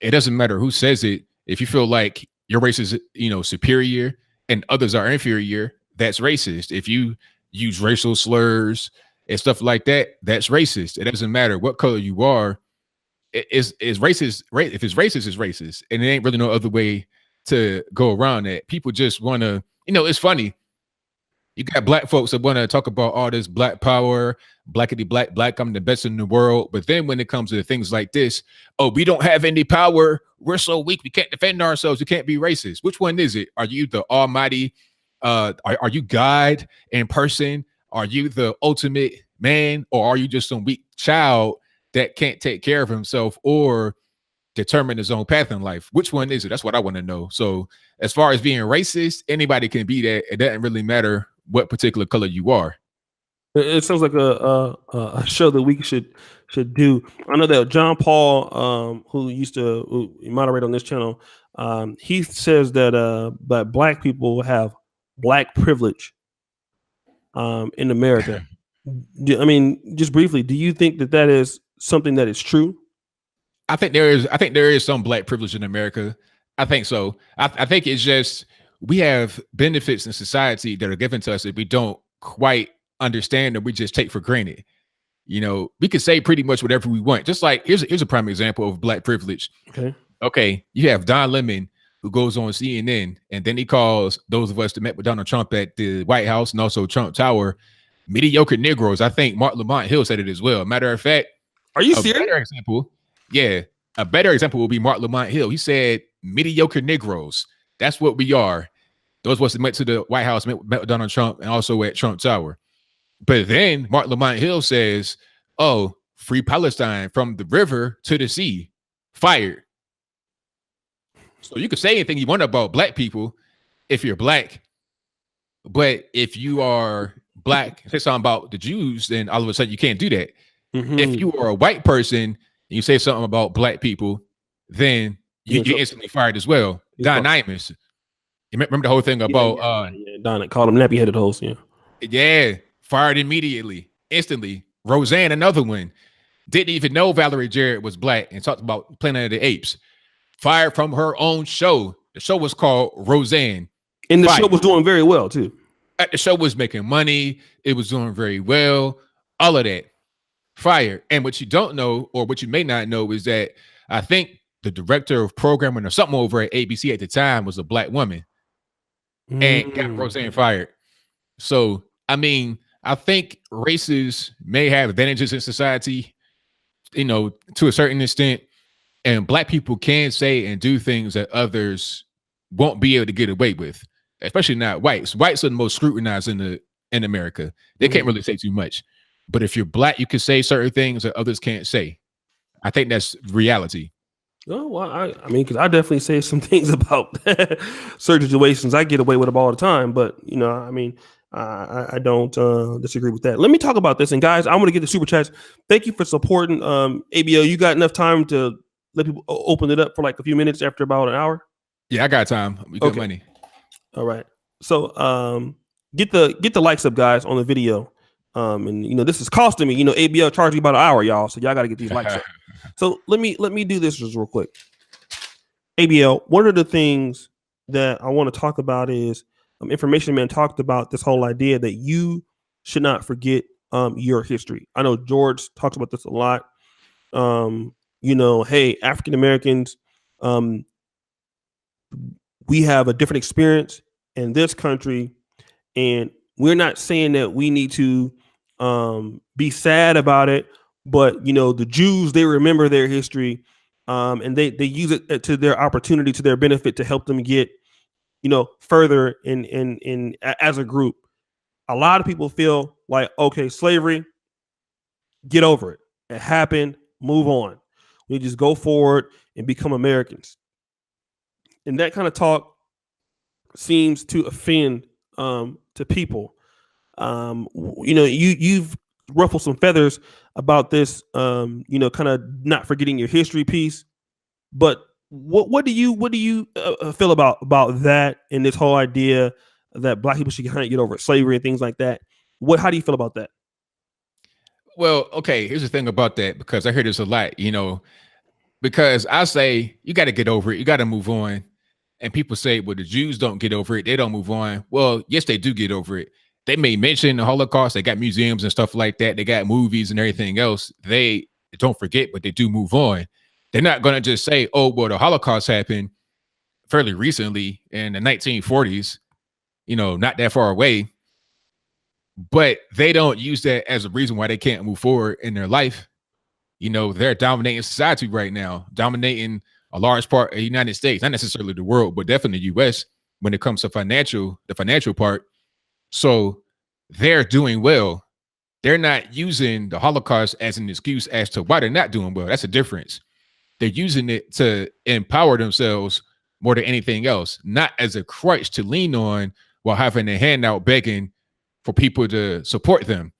It doesn't matter who says it. If you feel like your race is, superior and others are inferior, that's racist. If you use racial slurs and stuff like that, that's racist. It doesn't matter what color you are. It's racist. If it's racist, it's racist. And it ain't really no other way to go around that. People just want to, it's funny. You got black folks that want to talk about all this black power, blackity black, I'm the best in the world. But then when it comes to things like this, oh, we don't have any power. We're so weak. We can't defend ourselves. We can't be racist. Which one is it? Are you the almighty? Are you God in person? Are you the ultimate man? Or are you just some weak child that can't take care of himself or determine his own path in life? Which one is it? That's what I want to know. So as far as being racist, anybody can be that. It doesn't really matter what particular color you are. It sounds like a show that we should should do. I know that John Paul, who used to moderate on this channel, he says that black people have black privilege in America. I mean, just briefly, do you think that is something that is true? I think there is some black privilege in America. I think so. I think it's just we have benefits in society that are given to us that we don't quite understand, or we just take for granted. You know, we can say pretty much whatever we want. Just like here's a prime example of black privilege. Okay, you have Don Lemon, who goes on CNN, and then he calls those of us that met with Donald Trump at the White House and also Trump Tower mediocre Negroes. I think Martin Lamont Hill said it as well. Matter of fact, are you serious? A better example will be Martin Lamont Hill. He said mediocre Negroes. That's what we are. Those of us that went to the White House, met with Donald Trump, and also at Trump Tower. But then Martin Lamont Hill says, "Oh, free Palestine from the river to the sea, fired." So you can say anything you want about black people if you're black, but if you are black, say something about the Jews, then all of a sudden you can't do that. If you are a white person and you say something about black people, then you're instantly fired as well. Don Imus, you remember the whole thing about Don called him nappy-headed host, fired immediately, instantly. Roseanne, another one, didn't even know Valerie Jarrett was black and talked about Planet of the Apes. Fired from her own show. The show was called Roseanne. And the show was doing very well, too. The show was making money. It was doing very well. All of that. Fired. And what you don't know, or what you may not know, is that I think the director of programming or something over at ABC at the time was a black woman and got Roseanne fired. So, I mean, I think races may have advantages in society, you know, to a certain extent. And black people can say and do things that others won't be able to get away with, especially not whites. Whites are the most scrutinized in America. They can't really say too much. But if you're black, you can say certain things that others can't say. I think that's reality. Oh, well, I mean, because I definitely say some things about certain situations. I get away with them all the time. But, you know, I mean, I don't disagree with that. Let me talk about this. And guys, I want to get the super chats. Thank you for supporting ABO. You got enough time to let people open it up for like a few minutes after about an hour? Yeah, I got time. We got money. All right. So get the likes up, guys, on the video. And you know, this is costing me. You know, ABL charged me about an hour, y'all. So y'all got to get these likes up. So let me do this just real quick. ABL, one of the things that I want to talk about is Information Man talked about this whole idea that you should not forget your history. I know George talks about this a lot. You know, hey, African Americans, we have a different experience in this country, and we're not saying that we need to be sad about it, but you know, the Jews, they remember their history, and they use it to their opportunity, to their benefit, to help them get, you know, further in as a group. A lot of people feel like, okay, slavery, get over it. It happened, move on. We just go forward and become Americans. And that kind of talk seems to offend to people. You know, you've ruffled some feathers about this, you know, kind of not forgetting your history piece. But what do you feel about that and this whole idea that black people should kind of get over slavery and things like that? How do you feel about that? Well, okay, here's the thing about that, because I hear this a lot, you know, because I say you got to get over it, you got to move on. And people say, well, the Jews don't get over it, they don't move on. Well, yes, they do get over it. They may mention the Holocaust, they got museums and stuff like that, they got movies and everything else. They don't forget, but they do move on. They're not going to just say, oh, well, the Holocaust happened fairly recently in the 1940s, you know, not that far away. But they don't use that as a reason why they can't move forward in their life. You know, they're dominating society right now, dominating a large part of the United States, not necessarily the world, but definitely the US when it comes to the financial part. So they're doing well. They're not using the Holocaust as an excuse as to why they're not doing well. That's a difference. They're using it to empower themselves more than anything else, not as a crutch to lean on while having a handout begging for people to support them.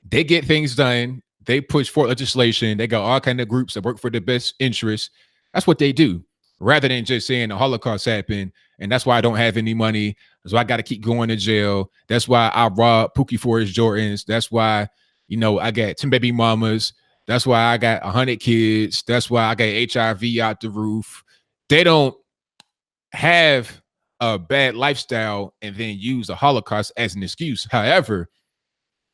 They get things done. They push for legislation. They got all kind of groups that work for the best interests. That's what they do, rather than just saying the Holocaust happened and that's why I don't have any money. That's why I got to keep going to jail. That's why I robbed Pookie for his Jordans. That's why, I got 10 baby mamas. That's why I got 100 kids. That's why I got HIV out the roof. They don't have a bad lifestyle and then use the Holocaust as an excuse. However,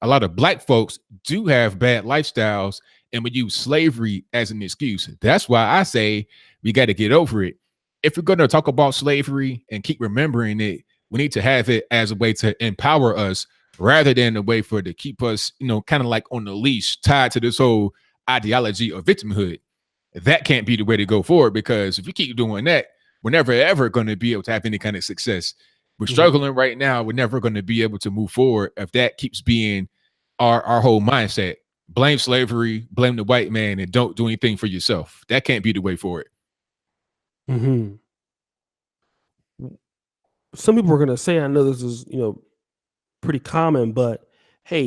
a lot of black folks do have bad lifestyles and would use slavery as an excuse. That's why I say we got to get over it. If we're going to talk about slavery and keep remembering it, we need to have it as a way to empower us rather than a way for it to keep us, kind of like on the leash, tied to this whole ideology of victimhood. That can't be the way to go forward, because if you keep doing that, we're never ever going to be able to have any kind of success. We're struggling right now. We're never going to be able to move forward if that keeps being our whole mindset. Blame slavery, blame the white man, and don't do anything for yourself. That can't be the way forward. Some people are going to say, I know this is, pretty common, but hey,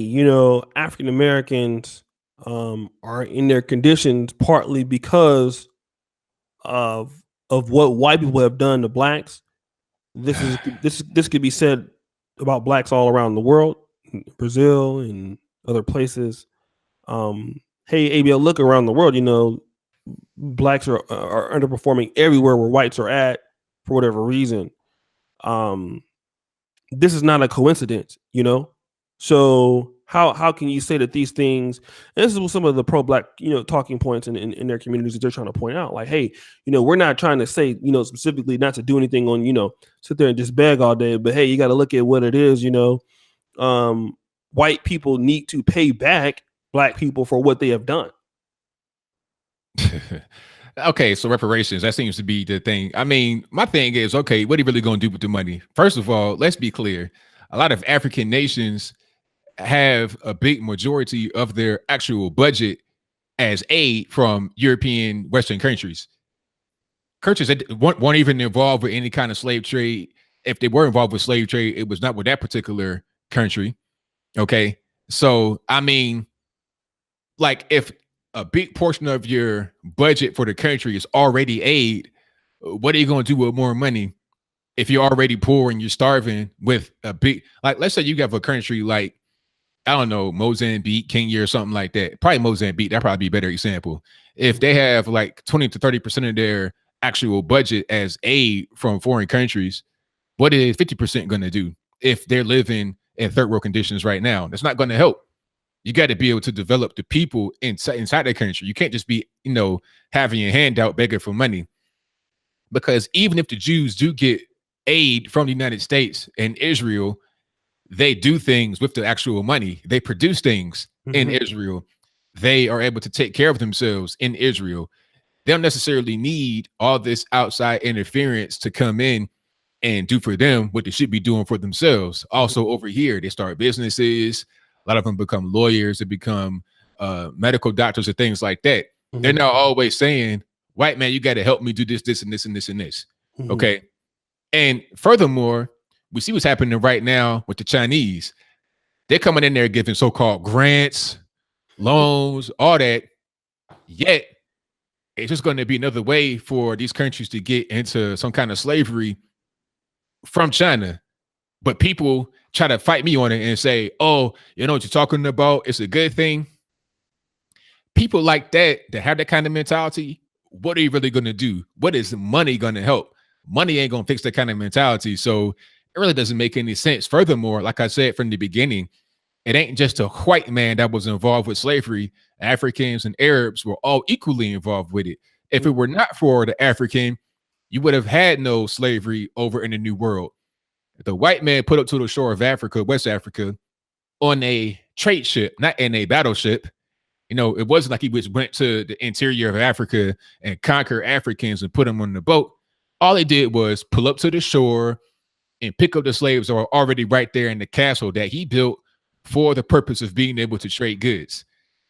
African Americans are in their conditions partly because of what white people have done to blacks. This could be said about blacks all around the world, Brazil and other places. Hey, ABL, look around the world. Blacks are underperforming everywhere where whites are at for whatever reason. This is not a coincidence, So how can you say that these things? And this is what some of the pro-black, talking points in their communities that they're trying to point out. Like, hey, we're not trying to say, specifically not to do anything on, sit there and just beg all day, but hey, you got to look at what it is. White people need to pay back black people for what they have done. Okay, so reparations, that seems to be the thing. I mean, my thing is, okay, what are you really going to do with the money? First of all, let's be clear. A lot of African nations have a big majority of their actual budget as aid from European Western countries. Countries that weren't even involved with any kind of slave trade. If they were involved with slave trade, it was not with that particular country. Okay, so I mean, like, if a big portion of your budget for the country is already aid, what are you going to do with more money if you're already poor and you're starving with a big, like, let's say you have a country like, I don't know, Mozambique, Kenya, or something like that. Probably Mozambique. That'd probably be a better example. If they have like 20 to 30% of their actual budget as aid from foreign countries, what is 50% going to do if they're living in third world conditions right now? That's not going to help. You got to be able to develop the people inside the country. You can't just be, having your hand out begging for money. Because even if the Jews do get aid from the United States and Israel, they do things with the actual money. They produce things in Israel. They are able to take care of themselves in Israel. They don't necessarily need all this outside interference to come in and do for them what they should be doing for themselves. Also over here, they start businesses. A lot of them become lawyers. They become medical doctors and things like that. They're not always saying, white man, you got to help me do this, this, and this, and this, and this. Okay. And furthermore, we see what's happening right now with the Chinese. They're coming in there giving so-called grants, loans, all that. Yet, it's just going to be another way for these countries to get into some kind of slavery from China. But people try to fight me on it and say, oh, you know what you're talking about? It's a good thing. People like that have that kind of mentality, what are you really going to do? What is money going to help? Money ain't going to fix that kind of mentality. So it really doesn't make any sense. Furthermore, like I said from the beginning, it ain't just a white man that was involved with slavery. Africans and Arabs were all equally involved with it. If it were not for the African, you would have had no slavery over in the New World. The white man put up to the shore of Africa, West Africa, on a trade ship, not in a battleship. It wasn't like he went to the interior of Africa and conquer Africans and put them on the boat. All he did was pull up to the shore and pick up the slaves that were already right there in the castle that he built for the purpose of being able to trade goods.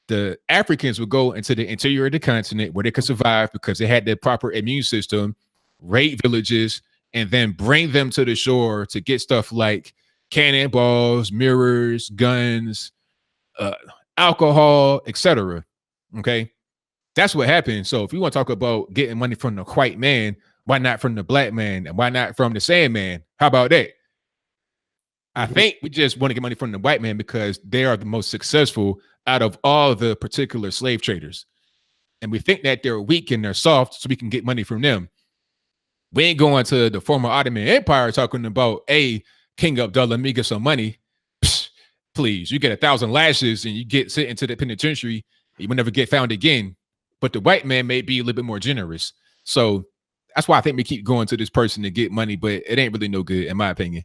The Africans would go into the interior of the continent where they could survive because they had the proper immune system, raid villages, and then bring them to the shore to get stuff like cannonballs, mirrors, guns, alcohol, etc. Okay, that's what happened. So if you want to talk about getting money from the white man, why not from the black man, and why not from the Sandman? How about that? I think we just want to get money from the white man because they are the most successful out of all the particular slave traders. And we think that they're weak and they're soft, so we can get money from them. We ain't going to the former Ottoman Empire talking about, hey, King Abdullah, let me get some money. Psh, please, you get 1,000 lashes and you get sent into the penitentiary. You will never get found again. But the white man may be a little bit more generous. So that's why I think we keep going to this person to get money, but it ain't really no good, in my opinion.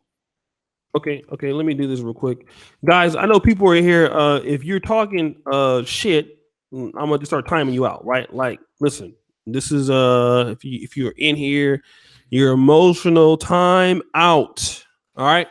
Okay, let me do this real quick. Guys, I know people are here. If you're talking shit, I'm gonna just start timing you out, right? Like, listen, this is if you're in here, your emotional time out. All right.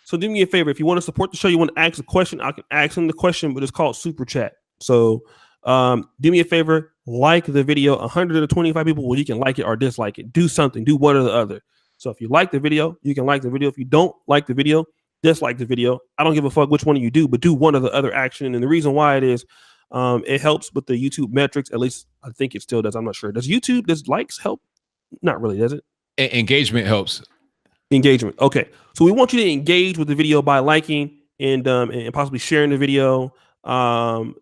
So do me a favor. If you want to support the show, you want to ask a question, I can ask them the question, but it's called super chat. So do me a favor, like the video. 125 people, well, you can like it or dislike it. Do something, do one or the other. So if you like the video, you can like the video. If you don't like the video, dislike the video. I don't give a fuck which one you do, but do one or the other action. And the reason why it is, it helps with the YouTube metrics. At least I think it still does. I'm not sure. Does likes help? Not really, does it? Engagement helps. Engagement. Okay. So we want you to engage with the video by liking and possibly sharing the video.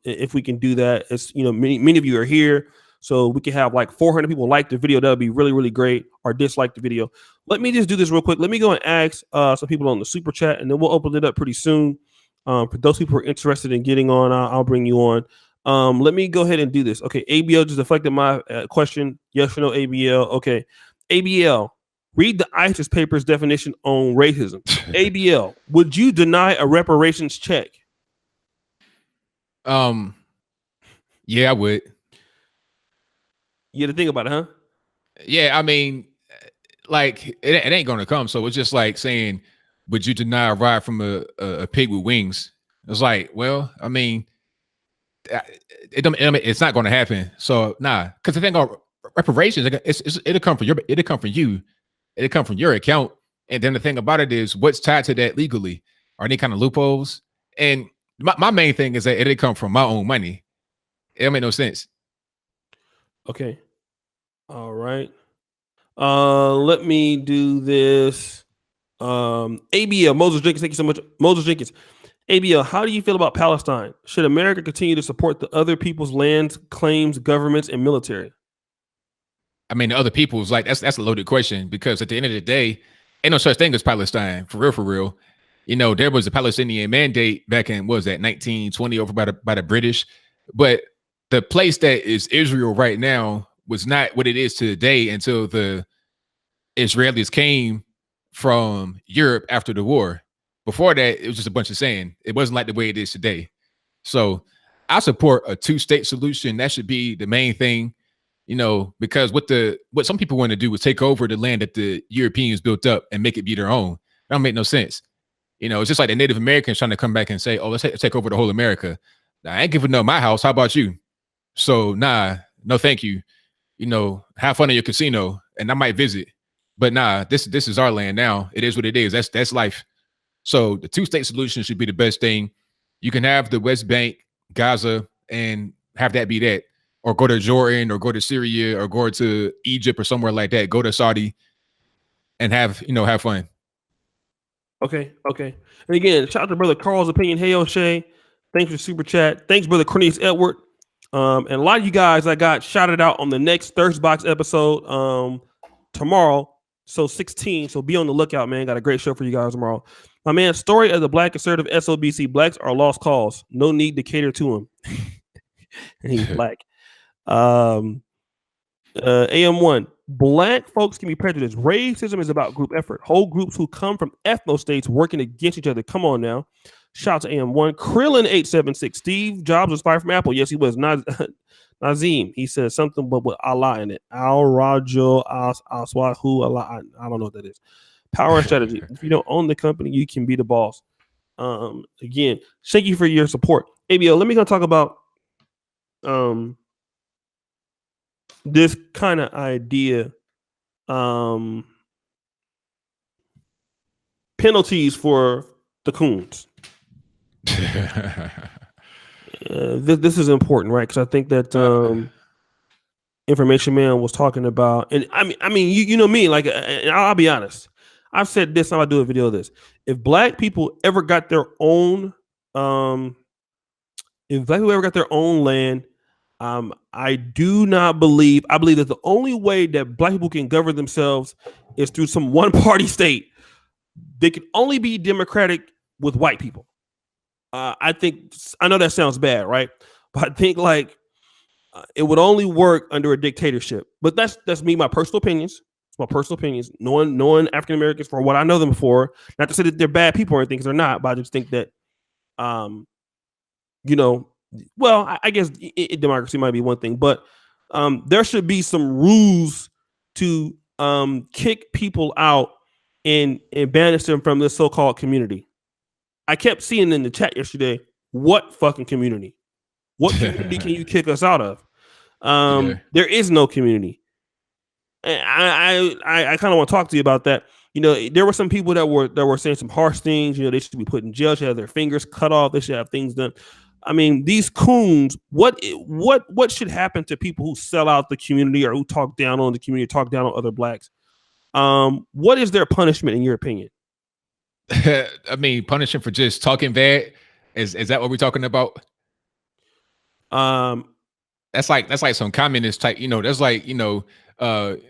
If we can do that, it's, many of you are here. So we can have like 400 people like the video. That would be really, really great. Or dislike the video. Let me just do this real quick. Let me go and ask some people on the super chat, and then we'll open it up pretty soon. For those people who are interested in getting on, I'll bring you on. Let me go ahead and do this. Okay, ABL just deflected my question. Yes or no, ABL? Okay, ABL, read the ISIS papers definition on racism. ABL, would you deny a reparations check? Yeah, I would. You had to think about it, huh? Yeah, I mean, like it ain't gonna come. So it's just like saying, would you deny a ride from a pig with wings? It's like, well, I mean, it's not gonna happen. So nah, because the thing about reparations, it'll come from it'll come from you, it'll come from your account. And then the thing about it is, what's tied to that legally? Are any kind of loopholes? And my main thing is that it'll come from my own money. It don't make no sense. Okay. All right. Let me do this. ABL, Moses Jenkins, thank you so much. Moses Jenkins. ABL, how do you feel about Palestine? Should America continue to support the other people's lands, claims, governments, and military? I mean, the other people's like that's a loaded question, because at the end of the day, ain't no such thing as Palestine, for real, for real. There was a Palestinian mandate back in, what was that, 1920, over by the British. But the place that is Israel right now was not what it is today until the Israelis came from Europe after the war. Before that, it was just a bunch of sand. It wasn't like the way it is today. So I support a two-state solution. That should be the main thing, because what some people want to do is take over the land that the Europeans built up and make it be their own. That don't make no sense. It's just like the Native Americans trying to come back and say, oh, let's take over the whole America. I ain't giving up my house. How about you? So nah, no thank you. Have fun in your casino, and I might visit. But nah, this is our land now. It is what it is. That's life. So the two-state solution should be the best thing. You can have the West Bank, Gaza, and have that be that. Or go to Jordan, or go to Syria, or go to Egypt, or somewhere like that. Go to Saudi and have fun. Okay. And again, shout out to brother Carl's opinion. Hey, Oshay, thanks for super chat. Thanks, brother Cornelius Edward. And a lot of you guys I got shouted out on the next Thirst Box episode tomorrow. So 16. So be on the lookout, man. Got a great show for you guys tomorrow. My man, story of the Black conservative SOBC. Blacks are lost cause. No need to cater to him. And he's black. AM1. Black folks can be prejudiced. Racism is about group effort. Whole groups who come from ethno states working against each other. Come on now. Shout out to AM1. Krillin876. Steve Jobs was fired from Apple. Yes, he was. Nazim. He said something but with Allah in it. Al Rajo Aswahu Allah. I don't know what that is. Power and strategy. If you don't own the company, you can be the boss. Again, thank you for your support. ABL, let me go talk about this kind of idea. Penalties for the coons. this is important, right? Because I think that Information Man was talking about, and I mean, you know me, like, and I'll be honest. I've said this, and I'll do a video of this. If black people ever got their own, if black people ever got their own land, I do not believe. I believe that the only way that black people can govern themselves is through some one party state. They can only be democratic with white people. I think I know that sounds bad, right? But I think like it would only work under a dictatorship. But that's me, my personal opinions. It's my personal opinions. Knowing African Americans for what I know them for. Not to say that they're bad people or anything, because they're not. But I just think that, you know, well, I guess democracy might be one thing, but there should be some rules to kick people out and banish them from this so-called community. I kept seeing in the chat yesterday, what fucking community? What community can you kick us out of? There is no community. And I kind of want to talk to you about that. You know, there were some people that were saying some harsh things. You know, they should be put in jail, should have their fingers cut off, they should have things done. I mean, these coons, what should happen to people who sell out the community or who talk down on the community, talk down on other blacks? What is their punishment in your opinion? I mean, punishing for just talking bad. Is that what we're talking about? That's like some communist type, you know, that's like, you know,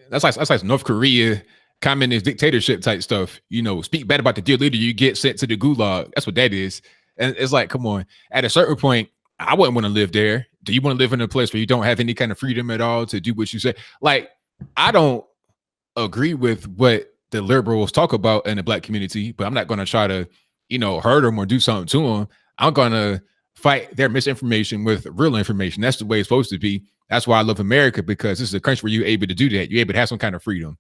that's like North Korea communist dictatorship type stuff. You know, speak bad about the dear leader, you get sent to the gulag. That's what that is. And it's like, come on, at a certain point, I wouldn't want to live there. Do you want to live in a place where you don't have any kind of freedom at all to do what you say? Like, I don't agree with what the liberals talk about in the black community, but I'm not going to try to, you know, hurt them or do something to them. I'm going to fight their misinformation with real information. That's the way it's supposed to be. That's why I love America, because this is a country where you're able to do that. You're able to have some kind of freedom.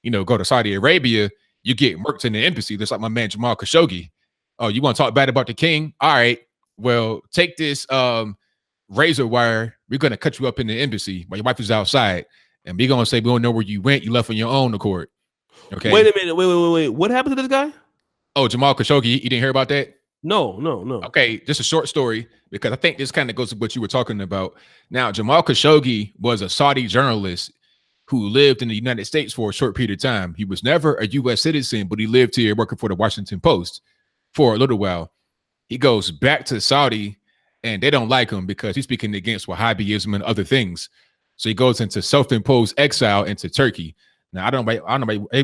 You know, go to Saudi Arabia, you get murked in the embassy. Just like my man Jamal Khashoggi. Oh, you want to talk bad about the king? All right. Well, take this razor wire. We're going to cut you up in the embassy while your wife is outside. And we're going to say, we don't know where you went. You left on your own accord. Okay. Wait a minute. Wait. What happened to this guy? Oh, Jamal Khashoggi. You didn't hear about that? No. Okay, just a short story, because I think this kind of goes to what you were talking about. Now, Jamal Khashoggi was a Saudi journalist who lived in the United States for a short period of time. He was never a U.S. citizen, but he lived here working for the Washington Post for a little while. He goes back to Saudi, and they don't like him because he's speaking against Wahhabism and other things. So he goes into self-imposed exile into Turkey. Now, I don't know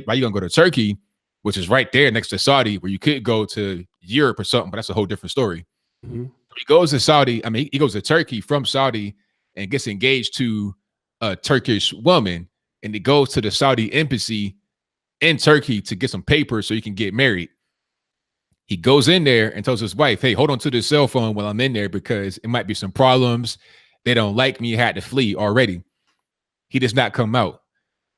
why you gonna go to Turkey, which is right there next to Saudi, where you could go to Europe or something, but that's a whole different story. Mm-hmm. He goes to Saudi. I mean, he goes to Turkey from Saudi and gets engaged to a Turkish woman, and he goes to the Saudi embassy in Turkey to get some papers so he can get married. He goes in there and tells his wife, hey, hold on to this cell phone while I'm in there because it might be some problems. They don't like me. I had to flee already. He does not come out.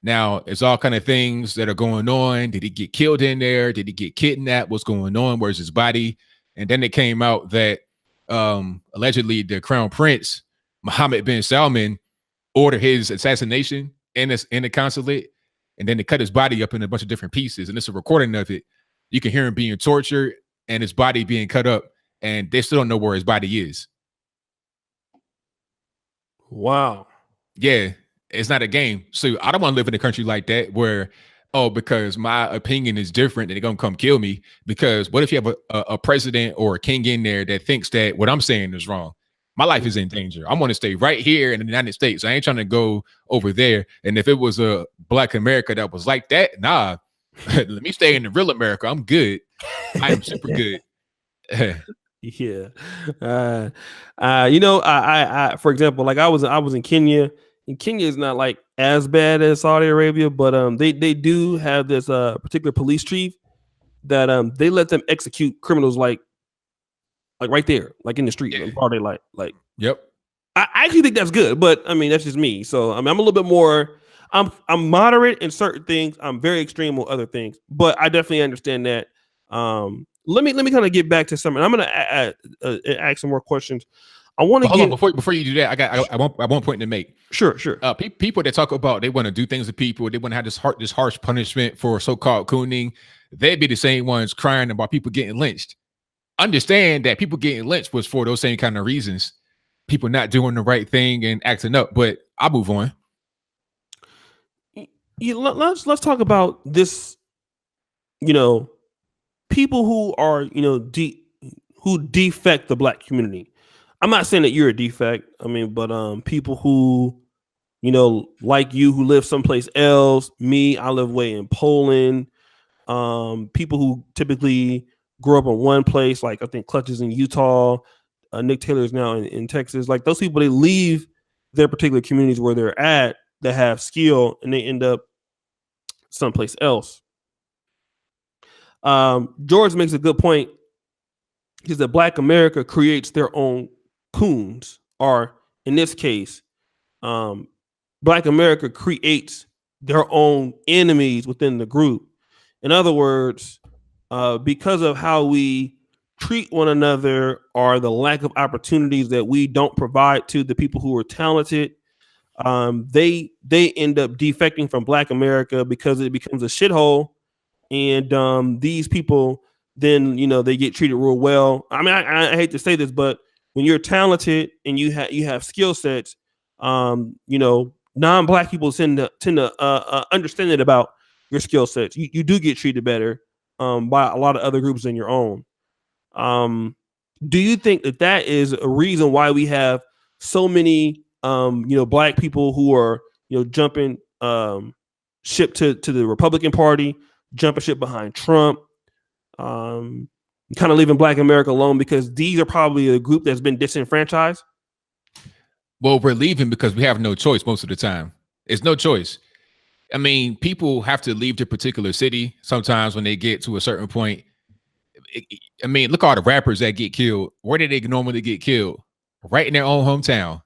Now, it's all kind of things that are going on. Did he get killed in there? Did he get kidnapped? What's going on? Where's his body? And then it came out that allegedly the crown prince, Mohammed bin Salman, ordered his assassination in the consulate. And then they cut his body up in a bunch of different pieces. And it's a recording of it. You can hear him being tortured and his body being cut up. And they still don't know where his body is. Wow. Yeah. It's not a game. So I don't want to live in a country like that where, oh, because my opinion is different and they're going to come kill me. Because what if you have a president or a king in there that thinks that what I'm saying is wrong? My life is in danger. I want to stay right here in the United States. I ain't trying to go over there. And if it was a black America that was like that, nah, let me stay in the real America. I'm good. I am super good. Yeah. You know, I for example, like I was in Kenya. And Kenya is not like as bad as Saudi Arabia, but they do have this particular police chief that they let them execute criminals like right there, like in the street, in broad daylight. Like, yep. I actually think that's good, but I mean that's just me. So I mean I'm a little bit more. I'm moderate in certain things. I'm very extreme on other things, but I definitely understand that. Let me kind of get back to something. I'm gonna ask some more questions. I want to hold on before you do that. I want point to make. Sure. People that talk about they want to do things to people, they want to have this harsh punishment for so-called cooning. They'd be the same ones crying about people getting lynched. Understand that people getting lynched was for those same kind of reasons. people not doing the right thing and acting up. But I'll move on. Let's talk about this. You know, people who are who defect the black community. I'm not saying that you're a defect. I mean, but people who like you who live someplace else. Me, I live way in Poland. People who typically grow up in one place, like I think Clutch is in Utah, Nick Taylor is now in Texas. Like those people, they leave their particular communities where they're at that have skill, and they end up someplace else. George makes a good point. Is that Black America creates their own coons, or in this case, Black America creates their own enemies within the group. In other words, because of how we treat one another or the lack of opportunities that we don't provide to the people who are talented, they end up defecting from Black America because it becomes a shithole. And these people then they get treated real well. I mean, I hate to say this, but when you're talented and you have skill sets, non-Black people tend to understand it about your skill sets. You do get treated better by a lot of other groups than your own. Do you think that is a reason why we have so many Black people who are jumping ship to the Republican Party, jumping ship behind Trump, kind of leaving Black America alone because these are probably a group that's been disenfranchised? Well, we're leaving because we have no choice most of the time. It's no choice. I mean, people have to leave their particular city sometimes when they get to a certain point. I mean, look at all the rappers that get killed. Where did they normally get killed? Right in their own hometown.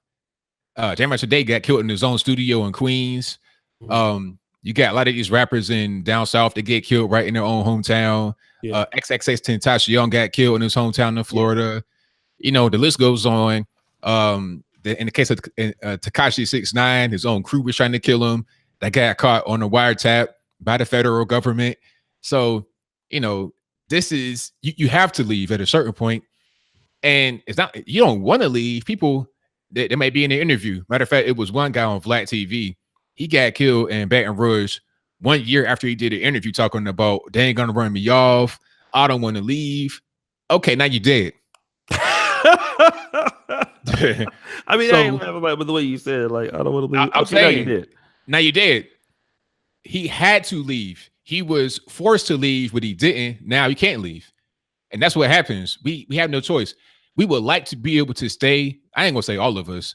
Jam Master Day got killed in his own studio in Queens. You got a lot of these rappers in down south that get killed right in their own hometown. Yeah. XXXTentacion got killed in his hometown in Florida. The list goes on. In the case of Tekashi 6ix9ine, his own crew was trying to kill him. That got caught on a wiretap by the federal government. So, this is you have to leave at a certain point. And it's not you don't want to leave. People they might be in the interview. Matter of fact, it was one guy on Vlad TV. He got killed in Baton Rouge 1 year after he did an interview talking about they ain't gonna run me off. I don't want to leave. Okay, now you're dead. I mean, I ain't laughing about it, but the way you said it, like I don't want to leave. I'm saying now you're dead. He had to leave. He was forced to leave, but he didn't. Now he can't leave. And that's what happens. We have no choice. We would like to be able to stay. I ain't gonna say all of us.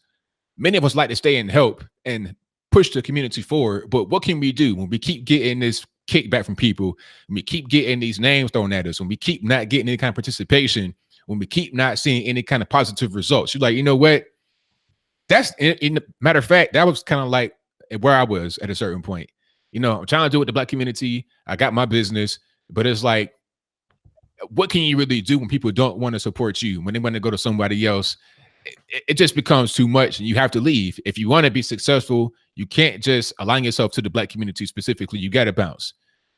Many of us like to stay and help and push the community forward. But what can we do when we keep getting this kickback from people, when we keep getting these names thrown at us, when we keep not getting any kind of participation, when we keep not seeing any kind of positive results? You're like, you know what? That's in matter of fact, that was kind of like where I was at a certain point. I'm trying to do it with the Black community. I got my business, but it's like, what can you really do when people don't want to support you, when they want to go to somebody else? It just becomes too much and you have to leave. If you want to be successful, you can't just align yourself to the Black community specifically. You got to bounce.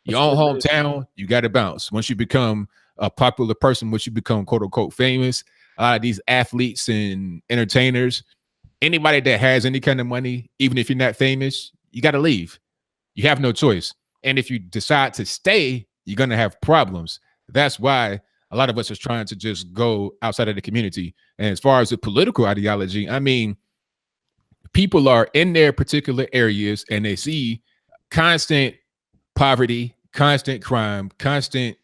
Your own hometown, you got to bounce. Once you become a popular person, once you become quote unquote famous, a lot of these athletes and entertainers, anybody that has any kind of money, even if you're not famous, you got to leave. You have no choice. And if you decide to stay, you're going to have problems. That's why a lot of us are trying to just go outside of the community. And as far as the political ideology, I mean, people are in their particular areas and they see constant poverty, constant crime, constant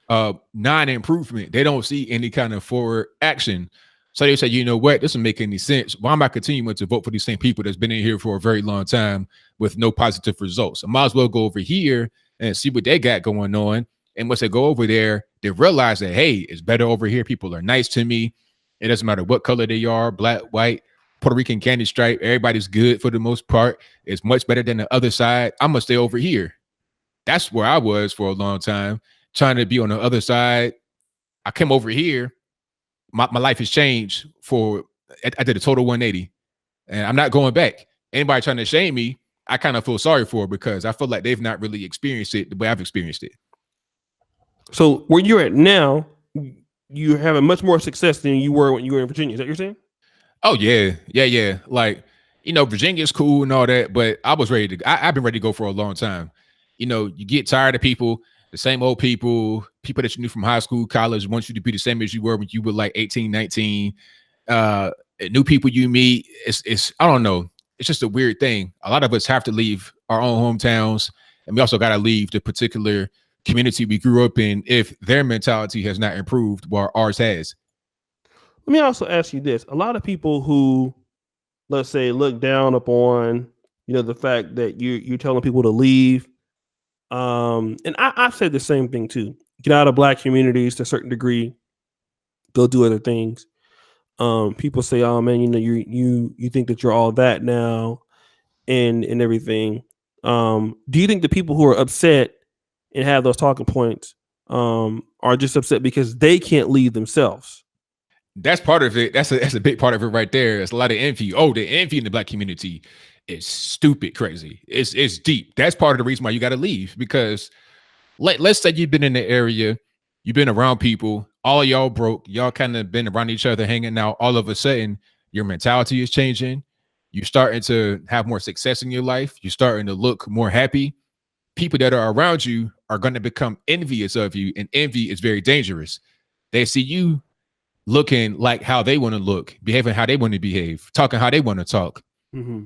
non-improvement. They don't see any kind of forward action. So they say, you know what, this doesn't make any sense. Why am I continuing to vote for these same people that's been in here for a very long time with no positive results? I might as well go over here and see what they got going on. And once they go over there, they realize that, hey, it's better over here. People are nice to me. It doesn't matter what color they are, black, white, Puerto Rican, candy stripe. Everybody's good for the most part. It's much better than the other side. I'm going to stay over here. That's where I was for a long time, trying to be on the other side. I came over here. My life has changed I did a total 180 and I'm not going back. Anybody trying to shame me, I kind of feel sorry for because I feel like they've not really experienced it the way I've experienced it. So where you're at now, you're having much more success than you were when you were in Virginia. Is that what you're saying? Oh yeah. Like, Virginia's cool and all that, but I was ready to. I've been ready to go for a long time. You get tired of people, the same old people that you knew from high school, college, want you to be the same as you were when you were like 18, 19. Uh, New people you meet, it's I don't know. It's just a weird thing. A lot of us have to leave our own hometowns, and we also got to leave the particular community we grew up in if their mentality has not improved while ours has. Let me also ask you this: a lot of people who, let's say, look down upon, the fact that you're telling people to leave. And I've said the same thing too. Get out of black communities to a certain degree, go do other things. People say, "Oh man, you think that you're all that now," and everything. Do you think the people who are upset and have those talking points are just upset because they can't leave themselves? That's part of it. That's a big part of it right there. There's a lot of envy. Oh, the envy in the black community is stupid crazy. It's deep. That's part of the reason why you got to leave, because let's say you've been in the area, you've been around people, all of y'all broke, y'all kind of been around each other, hanging out. All of a sudden, your mentality is changing. You're starting to have more success in your life. You're starting to look more happy. People that are around you are going to become envious of you, and envy is very dangerous. They see you looking like how they want to look, behaving how they want to behave, talking how they want to talk. Mm-hmm.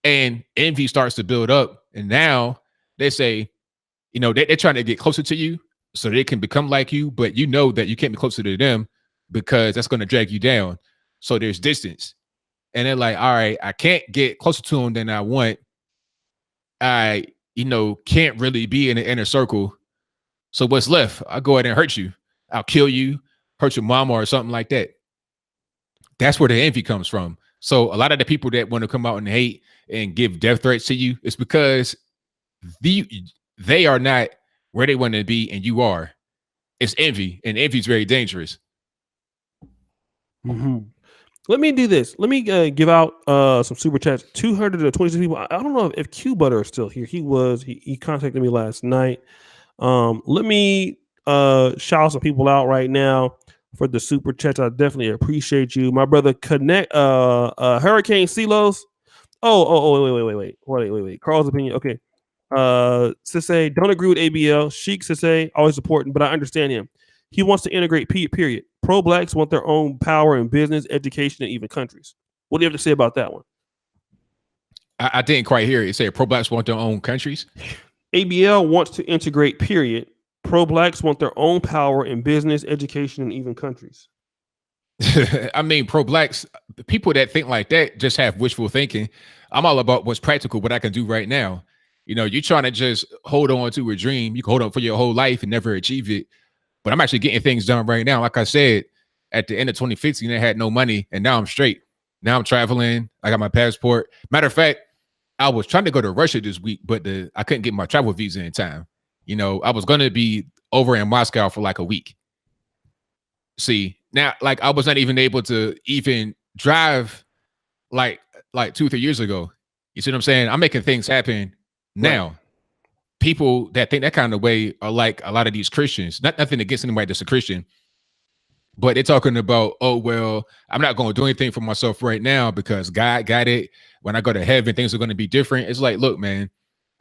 And envy starts to build up. And now they say, they're trying to get closer to you so they can become like you, but you know that you can't be closer to them because that's going to drag you down. So there's distance. And they're like, all right, I can't get closer to them than I want. I, can't really be in the inner circle. So what's left? I'll go ahead and hurt you. I'll kill you, hurt your mama or something like that. That's where the envy comes from. So a lot of the people that want to come out and hate and give death threats to you, it's because they are not where they want to be and you are. It's envy, and envy is very dangerous. Mm-hmm. Let me do this. Let me give out some super chats. 226 people. I don't know if Q Butter is still here. He contacted me last night. Let me shout some people out right now for the super chats. I definitely appreciate you, my brother. Connect Hurricane Silos. Wait. Carl's opinion. Okay. Sisse, don't agree with ABL. Sheik Sisse, always important, but I understand him. He wants to integrate, period. Pro-blacks want their own power in business, education, and even countries. What do you have to say about that one? I didn't quite hear it. It said pro-blacks want their own countries. ABL wants to integrate, period. Pro-blacks want their own power in business, education, and even countries. I mean, pro-blacks, the people that think like that just have wishful thinking. I'm all about what's practical, what I can do right now. You're trying to just hold on to a dream. You can hold on for your whole life and never achieve it. But I'm actually getting things done right now. Like I said, at the end of 2015, I had no money, and now I'm straight. Now I'm traveling. I got my passport. Matter of fact, I was trying to go to Russia this week, but I couldn't get my travel visa in time. I was going to be over in Moscow for like a week. See, now, like, I was not even able to even drive like 2-3 years ago. You see what I'm saying? I'm making things happen now. Right. People that think that kind of way are like a lot of these Christians. Nothing against anybody that's a Christian, but they're talking about, oh, well, I'm not going to do anything for myself right now because God got it. When I go to heaven, things are going to be different. It's like, look, man,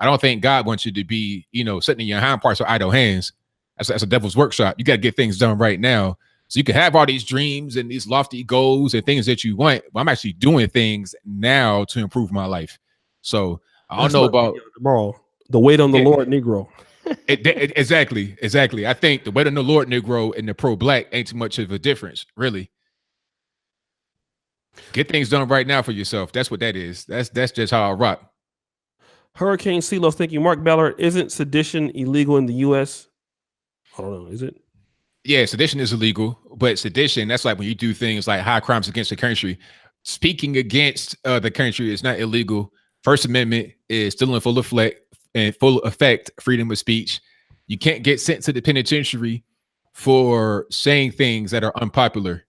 I don't think God wants you to be, sitting in your hind parts with idle hands. That's a devil's workshop. You got to get things done right now. So you can have all these dreams and these lofty goals and things that you want. But I'm actually doing things now to improve my life. So I don't know about tomorrow. The weight on the Lord, Negro. Exactly. I think the weight on the Lord, Negro, and the pro-black ain't too much of a difference, really. Get things done right now for yourself. That's what that is. That's just how I rock. Hurricane Silos thinking, Mark Ballard, isn't sedition illegal in the U.S.? I don't know. Is it? Yeah, sedition is illegal, but sedition, that's like when you do things like high crimes against the country. Speaking against the country is not illegal. First Amendment is still in full effect, freedom of speech. You can't get sent to the penitentiary for saying things that are unpopular.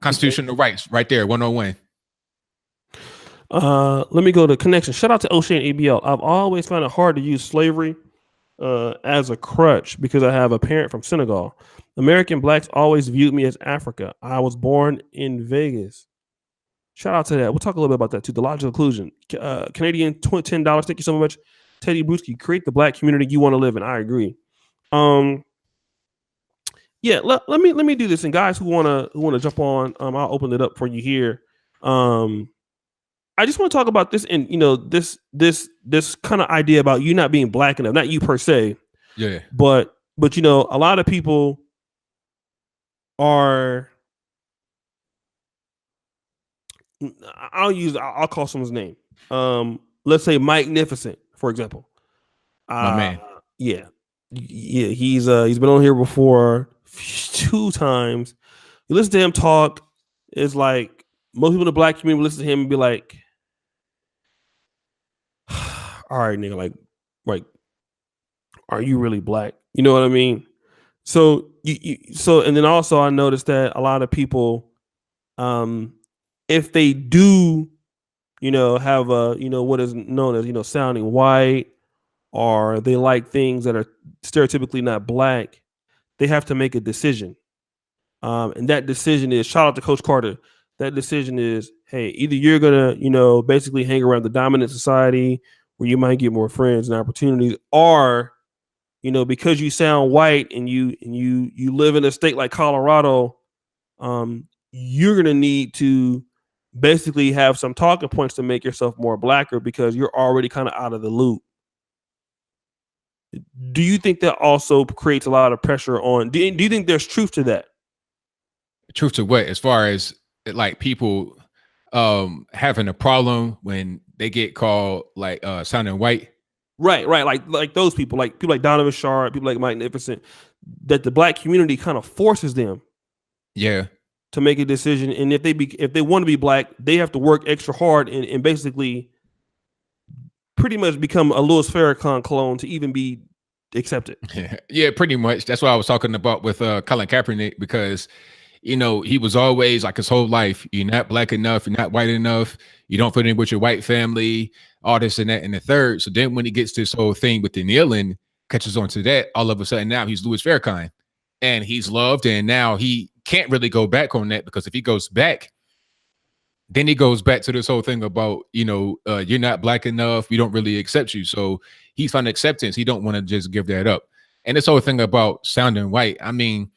Constitutional rights, right there, 101. Let me go to connection. Shout out to Oshay and ABL. I've always found it hard to use slavery as a crutch because I have a parent from Senegal. American blacks always viewed me as Africa. I was born in Vegas. Shout out to that. We'll talk a little bit about that too. The logical inclusion. Canadian $10. Thank you so much, Teddy Bruschi. Create the black community you want to live in. I agree. Yeah, let me do this. And guys who wanna jump on, I'll open it up for you here. I just want to talk about this, and this kind of idea about you not being black enough, not you per se, Yeah. but a lot of people are. I'll call someone's name. Let's say Mike Nificent, for example. My man. Yeah, he's been on here before 2 times. You listen to him talk, it's like most people in the black community listen to him and be like, all right, nigga, like, are you really black? You know what I mean? So and then also I noticed that a lot of people, if they do, have a, what is known as, sounding white, or they like things that are stereotypically not black, they have to make a decision. And that decision is, shout out to Coach Carter. That decision is, hey, either you're gonna, basically hang around the dominant society where you might get more friends and opportunities, or, because you sound white and you live in a state like Colorado, you're gonna need to basically have some talking points to make yourself more blacker because you're already kind of out of the loop. Do you think that also creates a lot of pressure on? Do you think there's truth to that? Truth to what? As far as like people having a problem when they get called like sounding white. Right. Like those people like Donovan Sharp, people like Mike Magnificent, that the black community kind of forces them. Yeah. To make a decision, and if they want to be black, they have to work extra hard and basically pretty much become a Louis Farrakhan clone to even be accepted. Yeah, pretty much. That's what I was talking about with Colin Kaepernick, because he was always like his whole life, you're not black enough, you're not white enough, you don't fit in with your white family, all this and that and the third. So then when he gets this whole thing with the kneeling, catches on to that, all of a sudden now he's Louis Farrakhan. And he's loved, and now he can't really go back on that, because if he goes back, then he goes back to this whole thing about, you're not black enough, we don't really accept you. So he's found acceptance. He don't want to just give that up. And this whole thing about sounding white, I mean,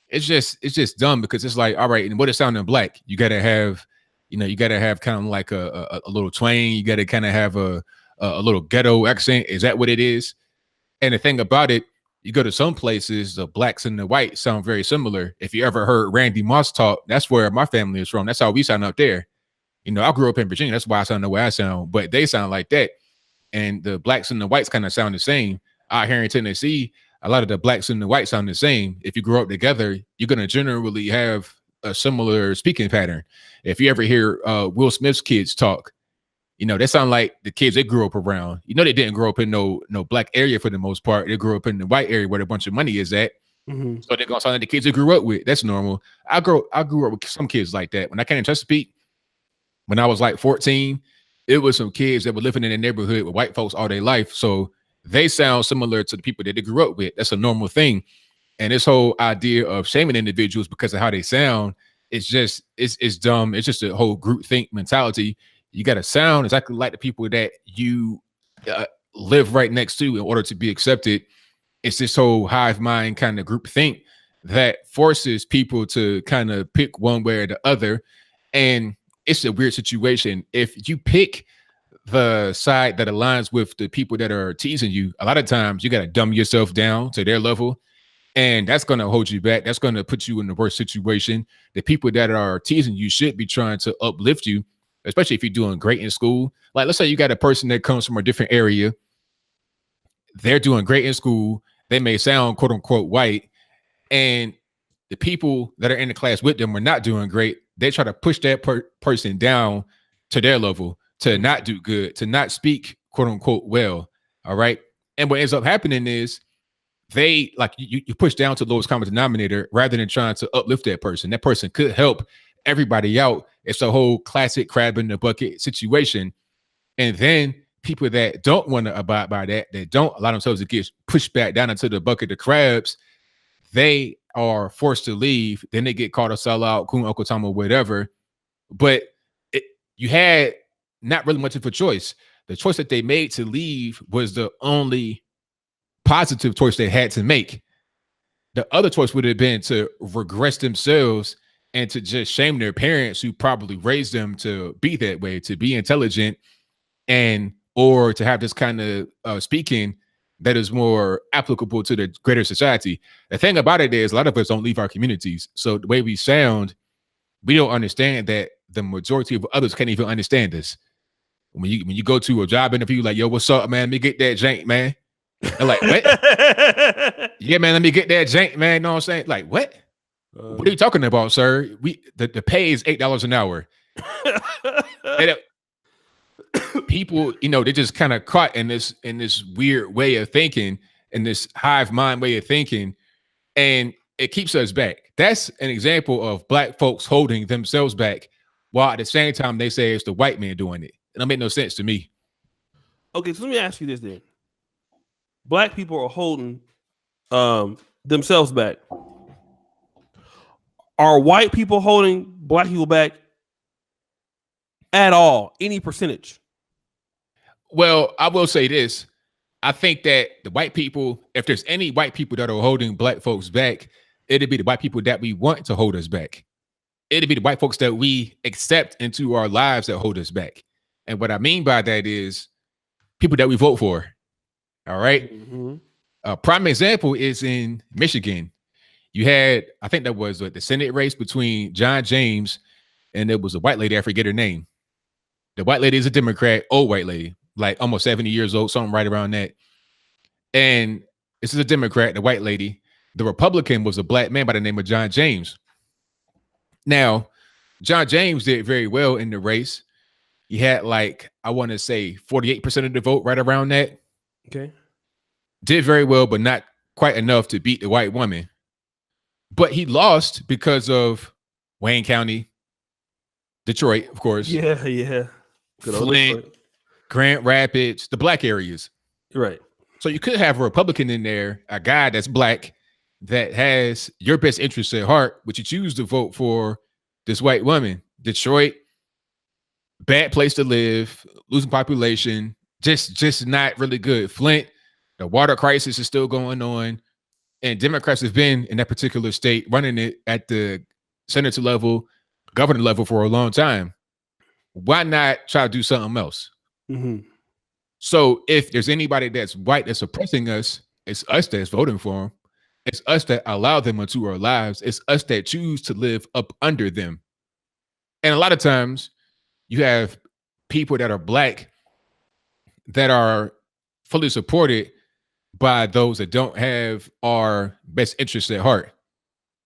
it's just dumb, because it's like, all right, and what is sounding black? You gotta have, kind of like a little twang. You gotta kind of have a little ghetto accent. Is that what it is? And the thing about it, you go to some places, the blacks and the whites sound very similar. If you ever heard Randy Moss talk, that's where my family is from. That's how we sound up there. I grew up in Virginia. That's why I sound the way I sound. But they sound like that. And the blacks and the whites kind of sound the same. Out here in Tennessee, a lot of the blacks and the whites sound the same. If you grow up together, you're going to generally have a similar speaking pattern. If you ever hear Will Smith's kids talk, they sound like the kids they grew up around. They didn't grow up in no black area for the most part. They grew up in the white area where a bunch of money is at. Mm-hmm. So they're gonna sound like the kids they grew up with. That's normal. I grew up with some kids like that. When I came to Chesapeake, when I was like 14, it was some kids that were living in the neighborhood with white folks all their life. So they sound similar to the people that they grew up with. That's a normal thing. And this whole idea of shaming individuals because of how they sound, it's dumb. It's just a whole group think mentality. You got to sound exactly like the people that you live right next to in order to be accepted. It's this whole hive mind kind of group think that forces people to kind of pick one way or the other. And it's a weird situation. If you pick the side that aligns with the people that are teasing you, a lot of times you got to dumb yourself down to their level. And that's going to hold you back. That's going to put you in the worst situation. The people that are teasing you should be trying to uplift you, especially if you're doing great in school. Like, let's say you got a person that comes from a different area. They're doing great in school. They may sound quote unquote white. And the people that are in the class with them are not doing great. They try to push that person down to their level, to not do good, to not speak quote unquote well. All right. And what ends up happening is they like you push down to the lowest common denominator rather than trying to uplift that person. That person could help everybody out. It's a whole classic crab in the bucket situation. And then people that don't want to abide by that don't allow themselves to get pushed back down into the bucket of crabs, they are forced to leave. Then they get called a sellout, coon, Uncle Tom, or whatever. But it, you had not really much of a choice. The choice that they made to leave was the only positive choice they had to make. The other choice would have been to regress themselves and to just shame their parents who probably raised them to be that way, to be intelligent, and or to have this kind of speaking that is more applicable to the greater society. The thing about it is a lot of us don't leave our communities. So the way we sound, we don't understand that the majority of others can't even understand us. When you go to a job interview, like, yo, what's up, man? Let me get that jank, man. They're like, what? Yeah, man, let me get that jank, man. You know what I'm saying? Like, what? What are you talking about, sir? The pay is $8 an hour. People, they just kind of caught in this weird way of thinking, in this hive mind way of thinking, and it keeps us back. That's an example of black folks holding themselves back, while at the same time they say it's the white man doing it. It don't make no sense to me. Okay, so let me ask you this then. Black people are holding themselves back. Are white people holding black people back at all? Any percentage? Well, I will say this. I think that the white people, if there's any white people that are holding black folks back, it'd be the white people that we want to hold us back. It'd be the white folks that we accept into our lives that hold us back. And what I mean by that is people that we vote for. All right. Mm-hmm. A prime example is in Michigan. You had, I think that was the Senate race between John James and there was a white lady. I forget her name. The white lady is a Democrat, old white lady, like almost 70 years old, something right around that. And this is a Democrat, the white lady. The Republican was a black man by the name of John James. Now, John James did very well in the race. He had like, I want to say 48% of the vote, right around that. Okay. Did very well, but not quite enough to beat the white woman. But he lost because of Wayne County, Detroit, of course. Yeah. Good Flint, Grand Rapids, the black areas. Right. So you could have a Republican in there, a guy that's black, that has your best interests at heart, but you choose to vote for this white woman. Detroit, bad place to live, losing population, just not really good. Flint, the water crisis is still going on. And Democrats have been in that particular state running it at the senator level, governor level for a long time. Why not try to do something else? Mm-hmm. So if there's anybody that's white that's oppressing us, it's us that's voting for them. It's us that allow them into our lives. It's us that choose to live up under them. And a lot of times you have people that are black that are fully supported by those that don't have our best interests at heart.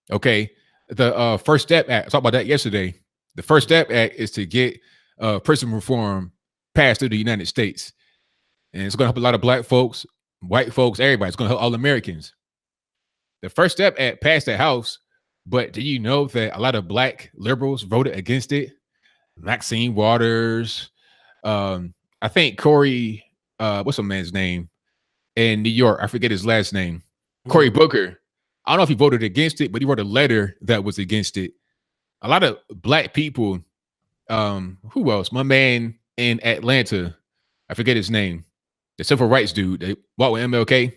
Okay. The First Step Act, I talked about that yesterday. The First Step Act is to get prison reform passed through the United States. And it's going to help a lot of black folks, white folks, everybody. It's going to help all Americans. The First Step Act passed the House, but do you know that a lot of black liberals voted against it? Maxine Waters, I think Cory, what's the man's name in New York? I forget his last name. Cory Booker. I don't know if he voted against it, but he wrote a letter that was against it. A lot of black people. Who else? My man in Atlanta, I forget his name. The civil rights dude. They walked with MLK.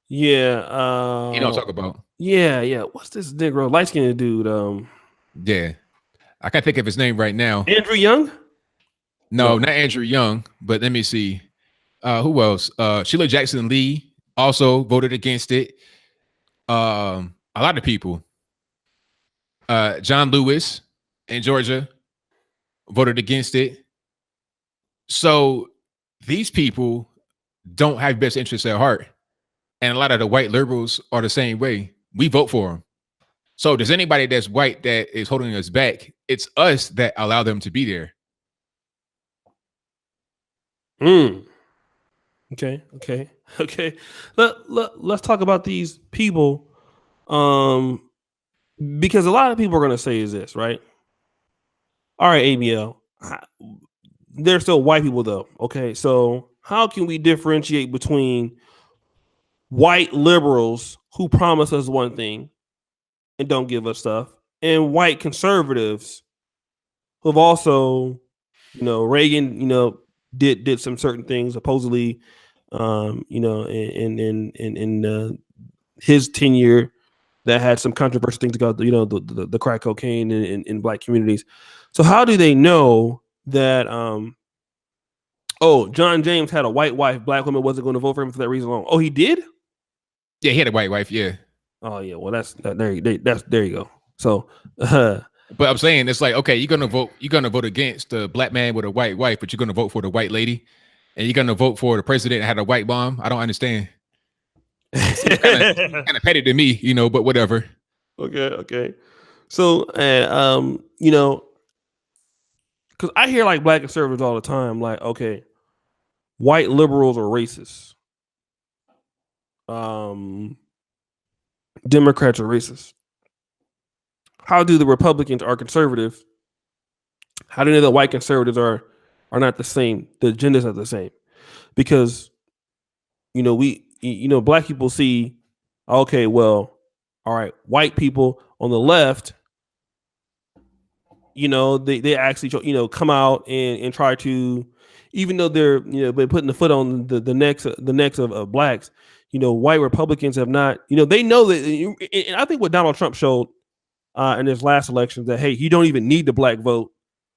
Yeah. You know what I'm talking about? Yeah. What's this Negro light skinned dude? Yeah. I can't think of his name right now. Andrew Young? No, not Andrew Young, but let me see. Who else? Sheila Jackson Lee also voted against it. A lot of people. John Lewis in Georgia voted against it. So these people don't have best interests at heart. And a lot of the white liberals are the same way. We vote for them. So there's anybody that's white that is holding us back. It's us that allow them to be there. Okay. Let's talk about these people. Because a lot of people are going to say is this, right? All right, ABL. they're still white people though. Okay, so how can we differentiate between white liberals who promise us one thing and don't give us stuff, and white conservatives who've also, Reagan, did some certain things supposedly, in his tenure that had some controversial things about the crack cocaine in black communities. So how do they know that John James had a white wife, black woman wasn't going to vote for him for that reason alone? Oh, he did? Yeah, he had a white wife. Yeah. Oh yeah, well there you go. So but I'm saying it's like, okay, you're gonna vote against the black man with a white wife, but you're gonna vote for the white lady, and you're gonna vote for the president that had a white mom. I don't understand. Kind of petty to me, but whatever. Okay. So because I hear like black conservatives all the time, like, okay, white liberals are racist. Democrats are racist. How do the Republicans are conservative? How do they know that white conservatives are not the same? The agendas are the same, because black people see, okay, well, all right, white people on the left, they actually come out and try to, even though they're been putting the foot on the necks of blacks, white Republicans have not, they know that. And I think what Donald Trump showed in his last election, that hey, you don't even need the black vote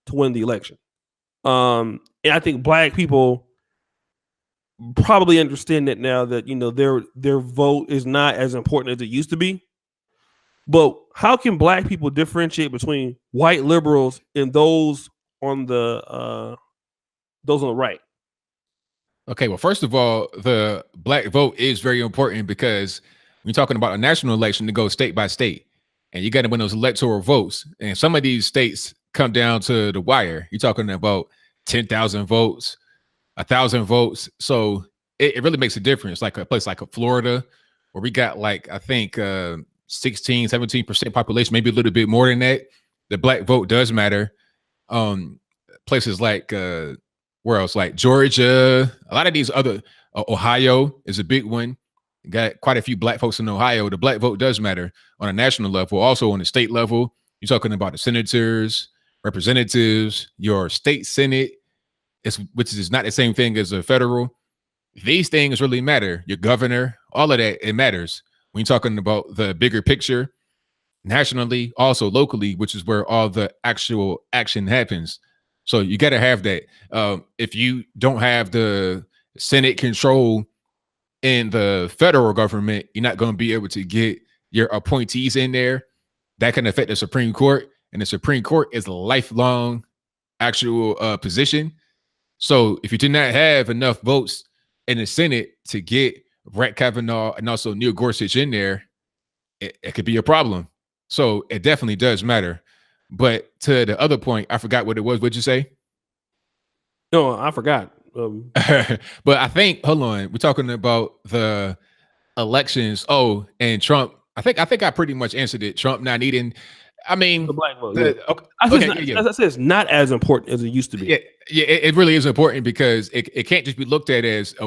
to win the election. And I think black people probably understand that now, that their vote is not as important as it used to be. But how can black people differentiate between white liberals and those on the right? Okay, well, first of all, the black vote is very important, because when you're talking about a national election, to go state by state, and you got to win those electoral votes. And some of these states come down to the wire. You're talking about 10,000 votes, 1,000 votes. So it really makes a difference. Like a place like Florida, where we got like, I think 16, 17% population, maybe a little bit more than that. The black vote does matter. Places like where else? Like Georgia, a lot of these other, Ohio is a big one. Got quite a few black folks in Ohio. The black vote does matter on a national level, also on the state level. You're talking about the senators, representatives, your state senate, which is not the same thing as a federal. These things really matter. Your governor, all of that, it matters. When you're talking about the bigger picture, nationally, also locally, which is where all the actual action happens. So you got to have that. If you don't have the Senate control in the federal government, you're not going to be able to get your appointees in there. That can affect the Supreme Court, and the Supreme Court is a lifelong actual position. So if you do not have enough votes in the Senate to get Brett Kavanaugh and also Neil Gorsuch in there, it could be a problem. So it definitely does matter. But to the other point, I forgot what it was. What'd you say? No, I forgot. But I think, hold on, we're talking about the elections. Oh, and Trump. I think I pretty much answered it. Trump not needing. I mean, the black vote. Okay, as I said, it's not as important as it used to be. Yeah, it really is important, because it can't just be looked at as a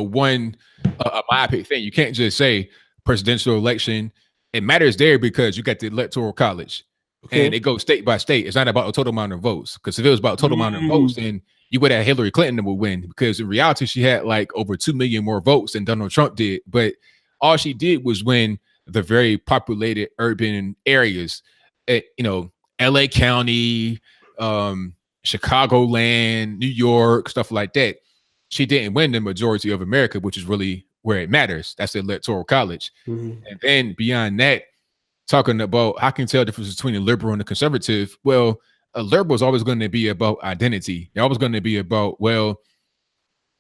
myopic thing. You can't just say presidential election. It matters there because you got the electoral college, and it goes state by state. It's not about a total amount of votes, because if it was about a total amount of votes, then you would have Hillary Clinton would win, because in reality, she had like over 2 million more votes than Donald Trump did. But all she did was win the very populated urban areas, LA County, Chicagoland, New York, stuff like that. She didn't win the majority of America, which is really where it matters. That's the electoral college. And then beyond that, talking about how can you tell the difference between a liberal and a conservative? Well, a liberal is always going to be about identity. They're always going to be about, well,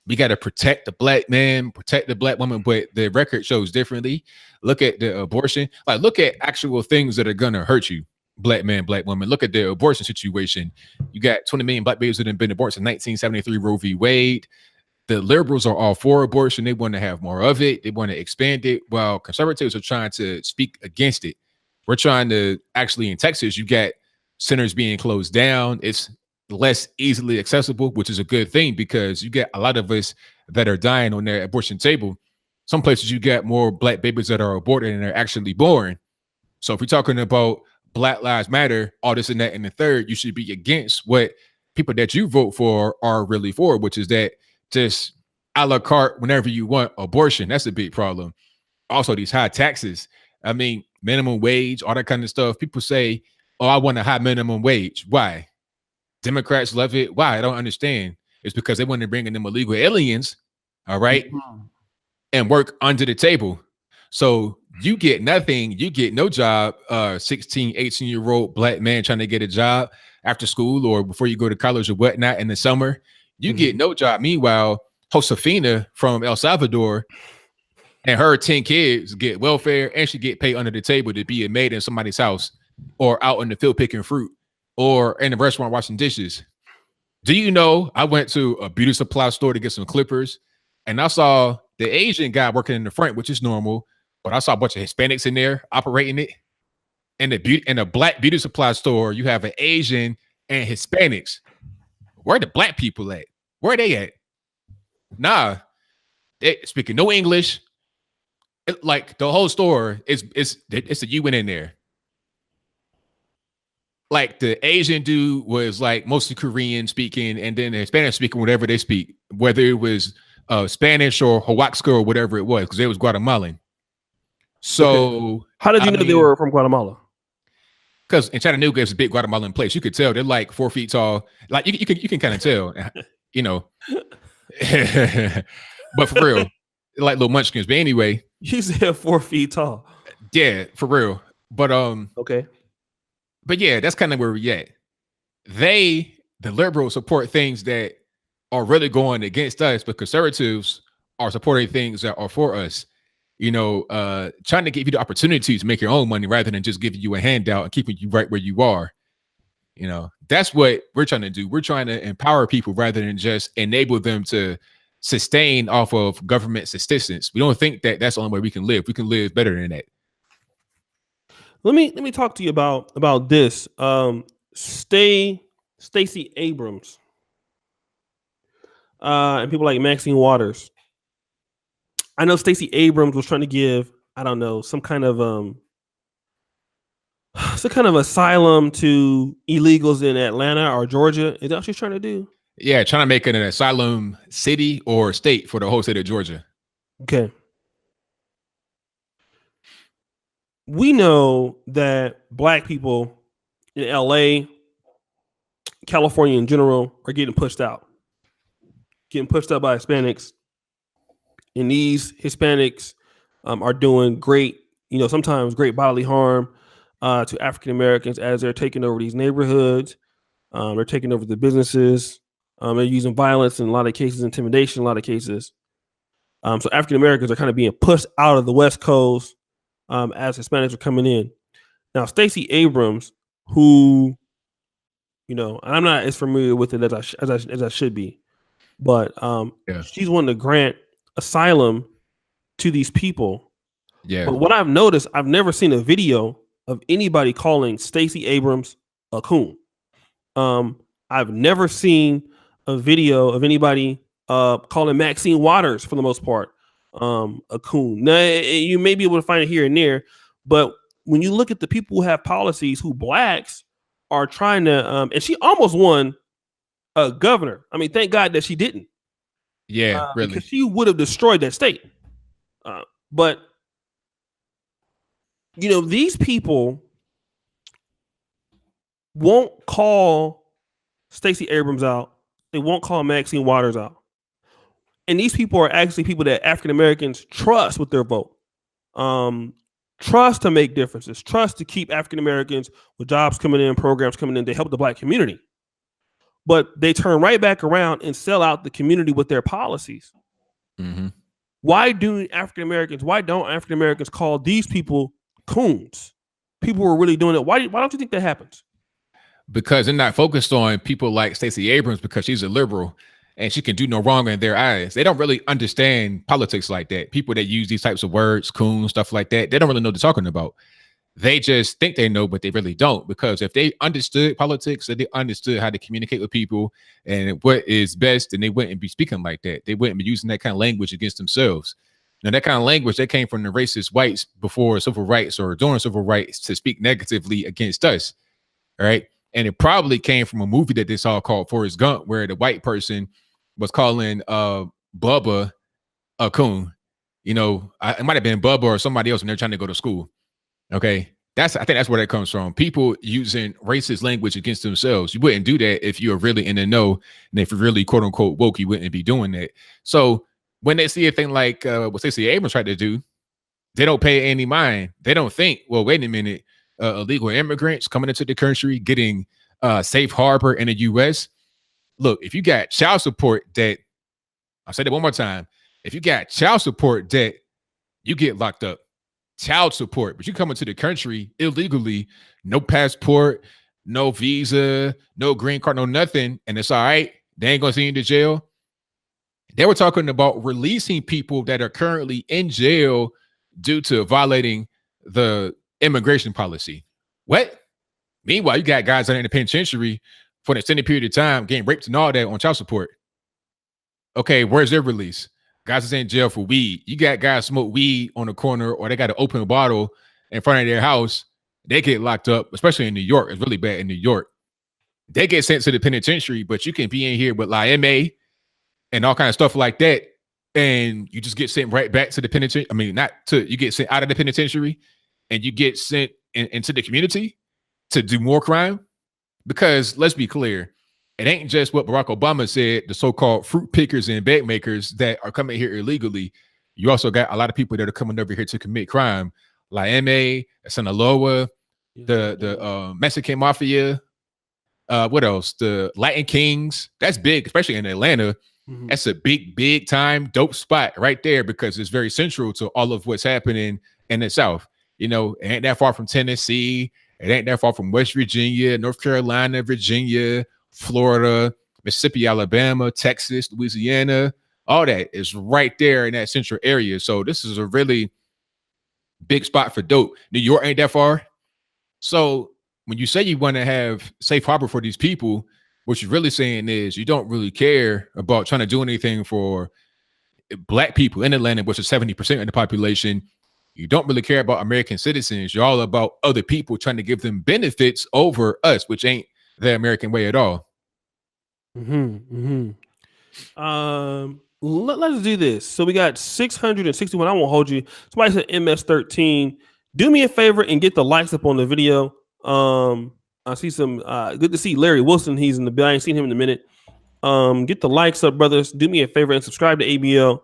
we got to protect the black man, protect the black woman, but the record shows differently. Look at the abortion. Like, look at actual things that are going to hurt you. Black man, black woman. Look at the abortion situation. You got 20 million black babies that have been aborted since 1973 Roe v. Wade. The liberals are all for abortion. They want to have more of it. They want to expand it, while conservatives are trying to speak against it. We're trying to actually, in Texas, you got centers being closed down. It's less easily accessible, which is a good thing because you get a lot of us that are dying on their abortion table. Some places you get more Black babies that are aborted and are actually born. So if we're talking about Black Lives Matter, all this and that and the third, you should be against what people that you vote for are really for, which is that just a la carte whenever you want abortion. That's a big problem. Also, these high taxes. I mean, minimum wage, all that kind of stuff. People say, oh, I want a high minimum wage. Why? Democrats love it. Why? I don't understand. It's because they want to bring in them illegal aliens, all right, and work under the table. So you get nothing. You get no job. 16, 18-year-old Black man trying to get a job after school or before you go to college or whatnot in the summer. You get no job. Meanwhile, Josefina from El Salvador and her 10 kids get welfare and she get paid under the table to be a maid in somebody's house or out in the field picking fruit or in the restaurant washing dishes. Do you know I went to a beauty supply store to get some clippers and I saw the Asian guy working in the front, which is normal, but I saw a bunch of Hispanics in there operating it. In a Black beauty supply store, you have an Asian and Hispanics. Where are the Black people at? Where are they at? Nah, they speaking no English. Like the whole store it's a UN in there. Like the Asian dude was like mostly Korean speaking, and then the Spanish speaking whatever they speak, whether it was Spanish or Huaxca or whatever it was, because it was Guatemalan. So how did you know they were from Guatemala? Because in Chattanooga, it's a big Guatemalan place. You could tell they're like 4 feet tall. Like you can kind of tell, you know. But for real, like little munchkins. But anyway, you said 4 feet tall. Yeah, for real. But okay. But yeah, that's kind of where we at. The liberals support things that are really going against us, but conservatives are supporting things that are for us. You know, trying to give you the opportunity to make your own money rather than just giving you a handout and keeping you right where you are. You know, that's what we're trying to do. We're trying to empower people rather than just enable them to sustain off of government assistance. We don't think that that's the only way we can live. We can live better than that. Let me talk to you about this. Stacey Abrams and people like Maxine Waters. I know Stacey Abrams was trying to give, I don't know, some kind of asylum to illegals in Atlanta or Georgia. Is that what she's trying to do? Yeah, trying to make it an asylum city or state for the whole state of Georgia. Okay. We know that Black people in LA, California in general, are getting pushed out by Hispanics. And these Hispanics are doing great, sometimes great bodily harm to African Americans as they're taking over these neighborhoods. They're taking over the businesses. They're using violence in a lot of cases, intimidation in a lot of cases. So African Americans are kind of being pushed out of the West Coast as Hispanics are coming in. Now, Stacey Abrams, who, I'm not as familiar with it as I should be, but she's wanting to grant asylum to these people. Yeah. But what I've noticed, I've never seen a video of anybody calling Stacey Abrams a coon. I've never seen a video of anybody calling Maxine Waters, for the most part, a coon. Now, you may be able to find it here and there, but when you look at the people who have policies, who Blacks are trying to, and she almost won a governor. I mean, thank God that she didn't. Yeah, really. Because she would have destroyed that state. But, these people won't call Stacey Abrams out. They won't call Maxine Waters out. And these people are actually people that African Americans trust with their vote. Trust to make differences. Trust to keep African Americans with jobs coming in, programs coming in to help the Black community. But they turn right back around and sell out the community with their policies. Mm-hmm. Why don't African Americans call these people coons? People who are really doing it. Why don't you think that happens? Because they're not focused on people like Stacey Abrams because she's a liberal and she can do no wrong in their eyes. They don't really understand politics like that. People that use these types of words, coon, stuff like that, they don't really know what they're talking about. they just think they know, but they really don't. Because if they understood politics, if they understood how to communicate with people and what is best, then they wouldn't be speaking like that. They wouldn't be using that kind of language against themselves. Now, that kind of language that came from the racist whites before civil rights or during civil rights to speak negatively against us. All right. And it probably came from a movie that they saw called Forrest Gump, where the white person was calling Bubba a coon. You know, it might have been Bubba or somebody else when they're trying to go to school. Okay. I think that's where that comes from. People using racist language against themselves. You wouldn't do that if you're really in the know. And if you're really quote unquote woke, you wouldn't be doing that. So when they see a thing like what Stacey Abrams tried to do, they don't pay any mind. They don't think, well, wait a minute, illegal immigrants coming into the country, getting safe harbor in the U.S. Look, if you got child support debt, I'll say that one more time. If you got child support debt, you get locked up. Child support, but you come into the country illegally, no passport, no visa, no green card, no nothing, and it's all right. They ain't gonna send you to jail. They were talking about releasing people that are currently in jail due to violating the immigration policy. What? Meanwhile, you got guys that are in the penitentiary for an extended period of time getting raped and all that on child support. Okay, where's their release? Guys is in jail for weed. You got guys smoke weed on the corner, or they got an open bottle in front of their house. They get locked up, especially in New York. It's really bad in New York. They get sent to the penitentiary, but you can be in here with MA and all kind of stuff like that, and you just get sent right back to the penitentiary. I mean, you get sent out of the penitentiary, and you get sent into the community to do more crime. Because let's be clear, it ain't just what Barack Obama said, the so-called fruit pickers and bag makers that are coming here illegally. You also got a lot of people that are coming over here to commit crime, like MA, Sinaloa, the Mexican Mafia. What else? The Latin Kings. That's big, especially in Atlanta. Mm-hmm. That's a big time dope spot right there because it's very central to all of what's happening in the South. You know, it ain't that far from Tennessee. It ain't that far from West Virginia, North Carolina, Virginia, Florida, Mississippi, Alabama, Texas, Louisiana. All that is right there in that central area. So this is a really big spot for dope. New York ain't that far. So when you say you want to have safe harbor for these people, what you're really saying is you don't really care about trying to do anything for Black people in Atlanta, which is 70% of the population. You don't really care about American citizens. You're all about other people trying to give them benefits over us, which ain't the American way at all. Let's do this. So we got 661. I won't hold you. Somebody said MS13. Do me a favor and get the likes up on the video. I see some good to see Larry Wilson. He's in the bill. I ain't seen him in a minute. Get the likes up, brothers. Do me a favor and subscribe to ABL.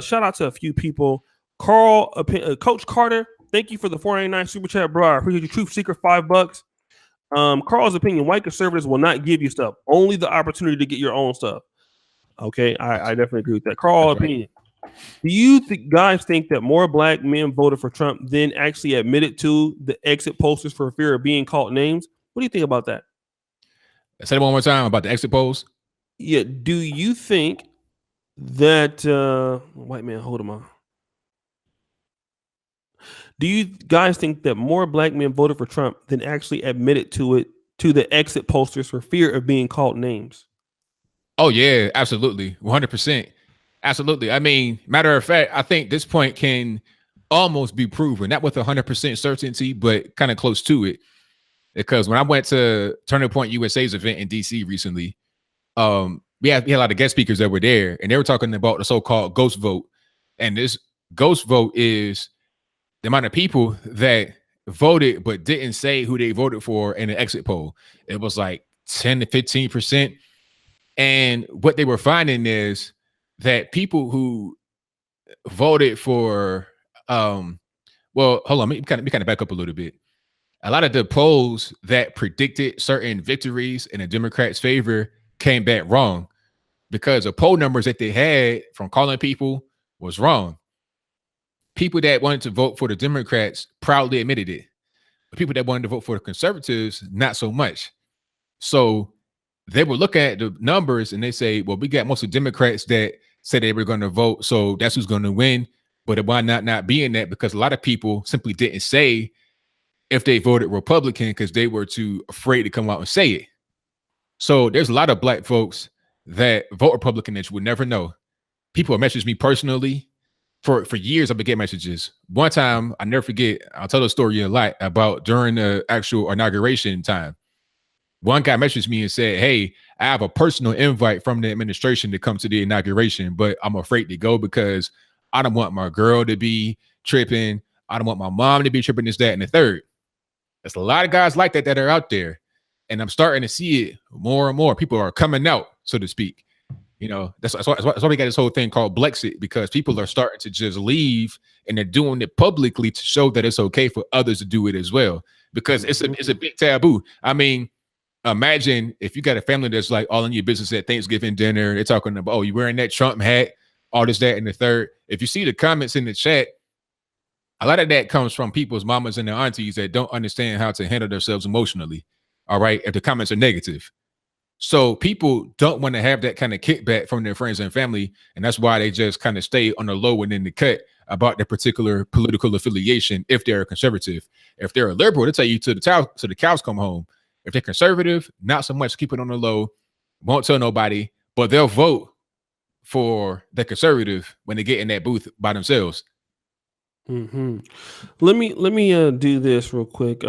Shout out to a few people. Carl, Coach Carter, thank you for the $4.99 super chat, bro. I appreciate your truth secret $5. Carl's opinion: white conservatives will not give you stuff, only the opportunity to get your own stuff. Okay, I definitely agree with that. Carl's opinion. Do you guys think that more Black men voted for Trump than actually admitted to the exit posters for fear of being called names? What do you think about that? Say it one more time about the exit polls. Yeah, do you think that white man, hold on. Do you guys think that more Black men voted for Trump than actually admitted to the exit posters for fear of being called names? Oh, yeah, absolutely. 100%. Absolutely. I mean, matter of fact, I think this point can almost be proven, not with 100% certainty, but kind of close to it. Because when I went to Turning Point USA's event in DC recently, we had a lot of guest speakers that were there, and they were talking about the so-called ghost vote. And this ghost vote is the amount of people that voted but didn't say who they voted for in the exit poll. It was like 10 to 15%. And what they were finding is that people who voted for, well, hold on, let me kind of back up a little bit. A lot of the polls that predicted certain victories in a Democrat's favor came back wrong because the poll numbers that they had from calling people was wrong. People that wanted to vote for the Democrats proudly admitted it. But people that wanted to vote for the conservatives, not so much. So they were looking at the numbers and they say, well, we got mostly Democrats that said they were going to vote, so that's who's going to win. But it might not be in that because a lot of people simply didn't say if they voted Republican because they were too afraid to come out and say it. So there's a lot of black folks that vote Republican that you would never know. People have messaged me personally. For years, I've been getting messages. One time, I never forget, I'll tell the story a lot about during the actual inauguration time. One guy messaged me and said, "Hey, I have a personal invite from the administration to come to the inauguration, but I'm afraid to go because I don't want my girl to be tripping. I don't want my mom to be tripping, this, that, and the third." There's a lot of guys like that are out there. And I'm starting to see it more and more. People are coming out, so to speak. You know, that's why we got this whole thing called Blexit, because people are starting to just leave and they're doing it publicly to show that it's okay for others to do it as well. Because it's a big taboo. I mean, imagine if you got a family that's like all in your business at Thanksgiving dinner, they're talking about, oh, you wearing that Trump hat, all this, that, and the third. If you see the comments in the chat, a lot of that comes from people's mamas and their aunties that don't understand how to handle themselves emotionally. All right. If the comments are negative. So people don't want to have that kind of kickback from their friends and family. And that's why they just kind of stay on the low and in the cut about their particular political affiliation. If they're a conservative, if they're a liberal, they'll tell you to the cows come home. If they're conservative, not so much, keep it on the low, won't tell nobody, but they'll vote for the conservative when they get in that booth by themselves. Mm-hmm. Let me do this real quick.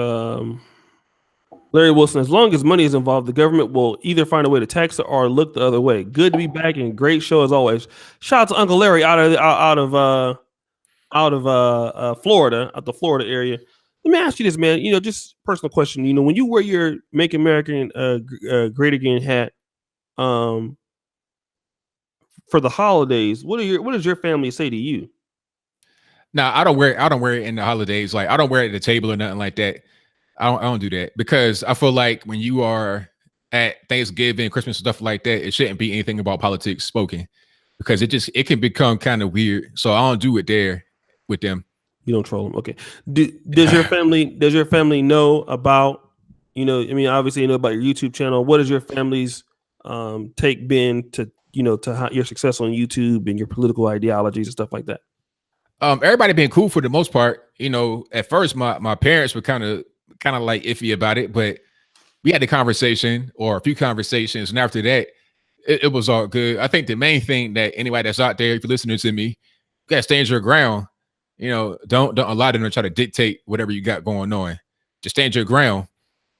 Larry Wilson, as long as money is involved, the government will either find a way to tax it or look the other way. Good to be back and great show as always. Shout out to Uncle Larry out of Florida, out the Florida area. Let me ask you this, man. You know, just personal question. You know, when you wear your "Make America Great Again" hat, for the holidays, what does your family say to you? Now, I don't wear it in the holidays. Like, I don't wear it at the table or nothing like that. I don't do that because I feel like when you are at Thanksgiving, Christmas, stuff like that, it shouldn't be anything about politics spoken, because it can become kind of weird. So I don't do it there with them. You don't troll them, okay? Does your family know about? You know, I mean, obviously you know about your YouTube channel. What has your family's take been to your success on YouTube and your political ideologies and stuff like that? Everybody been cool for the most part. You know, at first my parents were kind of like iffy about it, but we had a conversation or a few conversations, and after that, it was all good. I think the main thing that anybody that's out there, if you're listening to me, you gotta stand your ground. You know, don't allow them to try to dictate whatever you got going on. Just stand your ground.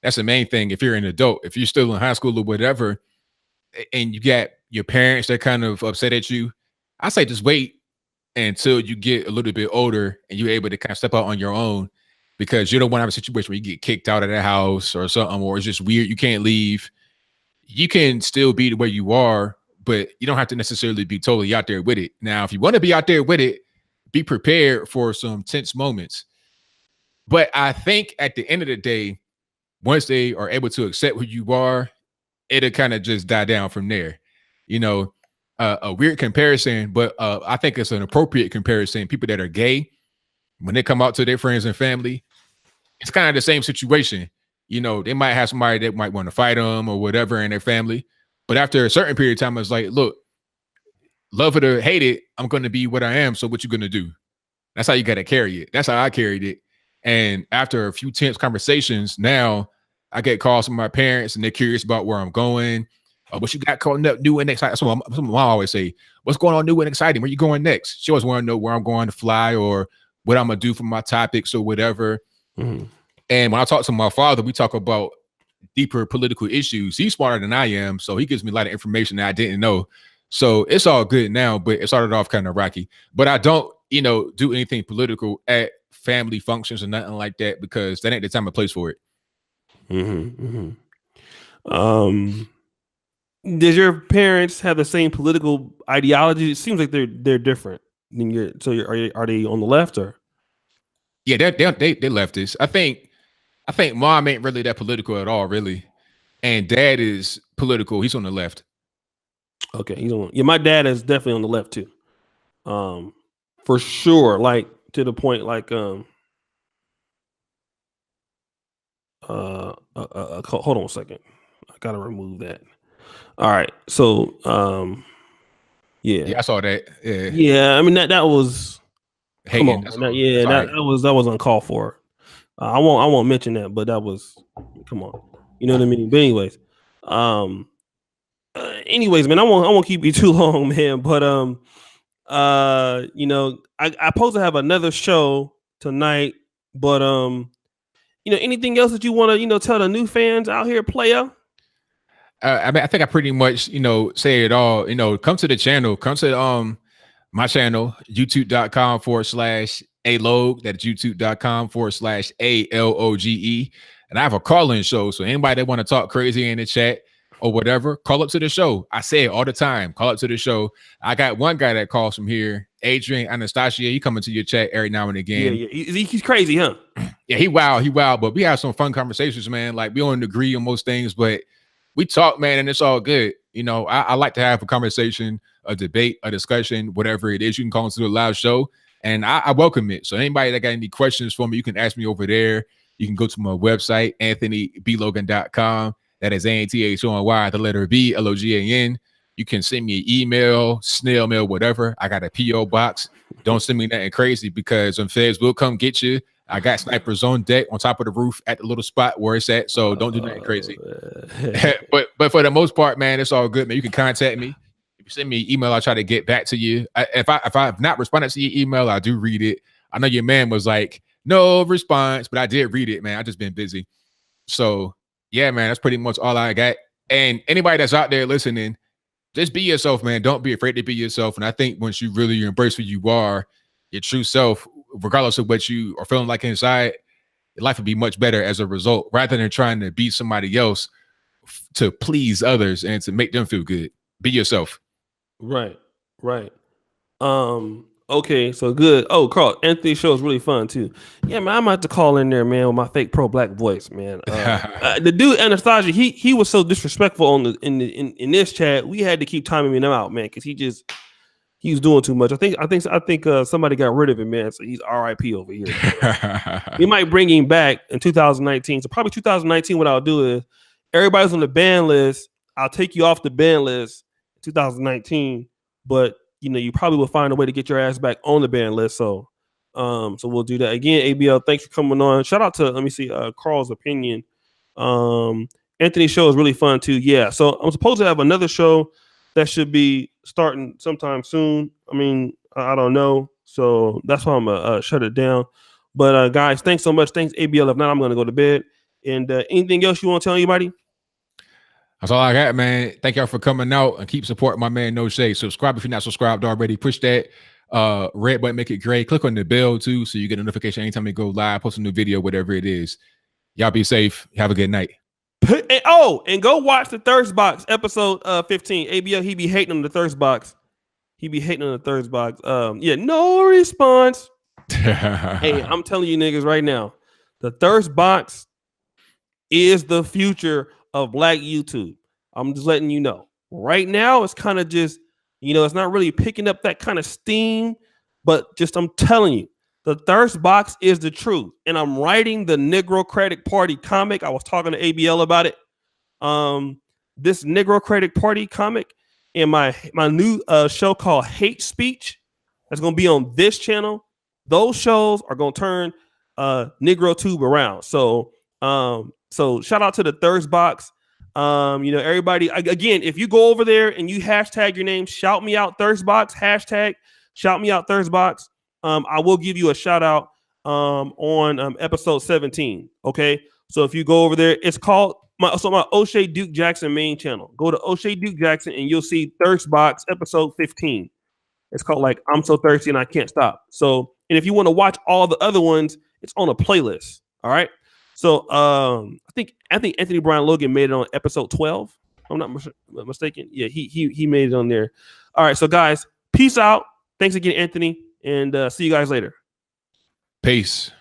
That's the main thing. If you're an adult, if you're still in high school or whatever, and you got your parents that kind of upset at you, I say just wait until you get a little bit older and you're able to kind of step out on your own, because you don't want to have a situation where you get kicked out of the house or something, or it's just weird, you can't leave. You can still be the way you are, but you don't have to necessarily be totally out there with it. Now, if you want to be out there with it, be prepared for some tense moments. But I think at the end of the day, once they are able to accept who you are, it'll kind of just die down from there. You know, a weird comparison, but I think it's an appropriate comparison. People that are gay, when they come out to their friends and family, it's kind of the same situation. You know, they might have somebody that might want to fight them or whatever in their family. But after a certain period of time, it's like, look, love it or hate it, I'm going to be what I am. So what you going to do? That's how you got to carry it. That's how I carried it. And after a few tense conversations, now I get calls from my parents and they're curious about where I'm going. What you got coming up new and exciting? So my mom always say, what's going on new and exciting? Where you going next? She always want to know where I'm going to fly or what I'm going to do for my topics or whatever. Mm-hmm. And when I talk to my father, we talk about deeper political issues. He's smarter than I am, so he gives me a lot of information that I didn't know. So it's all good now, but it started off kind of rocky. But I don't, do anything political at family functions or nothing like that, because that ain't the time and place for it. Mm-hmm, mm-hmm. Does your parents have the same political ideology? It seems like they're different. Are they on the left or? Yeah, they leftists. I think mom ain't really that political at all, really, and dad is political. He's on the left. Okay, my dad is definitely on the left too, for sure. Like to the point, like hold on a second. I gotta remove that. All right, so yeah, I saw that. Yeah, I mean that was hating. that was uncalled for. I won't mention that, but that was, come on, you know what I mean. But anyways, man, I won't keep you too long, man. But you know, I supposed to have another show tonight, but you know, anything else that you want to, you know, tell the new fans out here, player? I mean, I think I pretty much, say it all. Come to the channel, come to my channel, youtube.com/aloge. That's youtube.com/ALOGE. And I have a call-in show. So anybody that want to talk crazy in the chat or whatever, call up to the show. I say it all the time. Call up to the show. I got one guy that calls from here, Adrian Anastasia. He coming to your chat every now and again. Yeah. He's crazy, huh? Yeah, he wild. But we have some fun conversations, man. Like, we don't agree on most things, but we talk, man, and it's all good. I like to have a conversation, a debate, a discussion, whatever it is. You can call into the live show, and I welcome it. So anybody that got any questions for me, you can ask me over there. You can go to my website, anthonyblogan.com. That is ANTHONY, the letter B, LOGAN. You can send me an email, snail mail, whatever. I got a P.O. box. Don't send me nothing crazy, because some feds will come get you. I got snipers on deck on top of the roof at the little spot where it's at. So don't do nothing crazy. but for the most part, man, it's all good, man. You can contact me. If you send me an email, I'll try to get back to you. If I've not responded to your email, I do read it. I know your man was like, no response, but I did read it, man. I just been busy. So yeah, man, that's pretty much all I got. And anybody that's out there listening, just be yourself, man. Don't be afraid to be yourself. And I think once you really embrace who you are, your true self, regardless of what you are feeling like inside, your life would be much better as a result, rather than trying to be somebody else to please others and to make them feel good. Be yourself. Right. Okay, so good. Oh, Carl, Anthony's show is really fun too. Yeah, man, I'm about to call in there, man, with my fake pro-black voice, man. The dude Anastasia, he was so disrespectful in this chat. We had to keep timing him out, man, because he was doing too much. I think somebody got rid of him, man. So he's RIP over here. We might bring him back in 2019. So probably 2019, what I'll do is, everybody's on the ban list. I'll take you off the ban list in 2019, but you probably will find a way to get your ass back on the ban list. So we'll do that again. ABL, thanks for coming on. Shout out to, let me see, Carl's opinion. Anthony's show is really fun too. Yeah. So I'm supposed to have another show that should be starting sometime soon. I mean, I don't know. So that's why I'm gonna shut it down. But guys, thanks so much. Thanks, ABL. If not, I'm gonna go to bed. And anything else you want to tell anybody? That's all I got, man. Thank y'all for coming out, and keep supporting my man No Shade. Subscribe if you're not subscribed already. Push that red button, make it gray. Click on the bell too, so you get a notification anytime we go live, post a new video, whatever it is. Y'all be safe. Have a good night. And go watch the Thirst Box episode 15. ABL, he be hating on the Thirst Box. Yeah, no response. Hey, I'm telling you niggas right now, the Thirst Box is the future of Black YouTube. I'm just letting you know. Right now, it's kind of just, it's not really picking up that kind of steam, but just I'm telling you, the Thirst Box is the truth. And I'm writing the Negrocratic Party comic. I was talking to ABL about it. This Negrocratic Party comic and my new show called Hate Speech that's going to be on this channel. Those shows are going to turn NegroTube around. So shout out to the Thirst Box. Everybody, again, if you go over there and you hashtag your name, shout me out Thirst Box, hashtag shout me out Thirst Box. I will give you a shout out on episode 17. Okay. So if you go over there, it's called my Oshay Duke Jackson main channel. Go to Oshay Duke Jackson and you'll see Thirst Box episode 15. It's called like I'm So Thirsty and I Can't Stop. So, and if you want to watch all the other ones, it's on a playlist. All right. So I think Anthony Brian Logan made it on episode 12. If I'm not mistaken. Yeah, he made it on there. All right. So guys, peace out. Thanks again, Anthony, and see you guys later. Peace.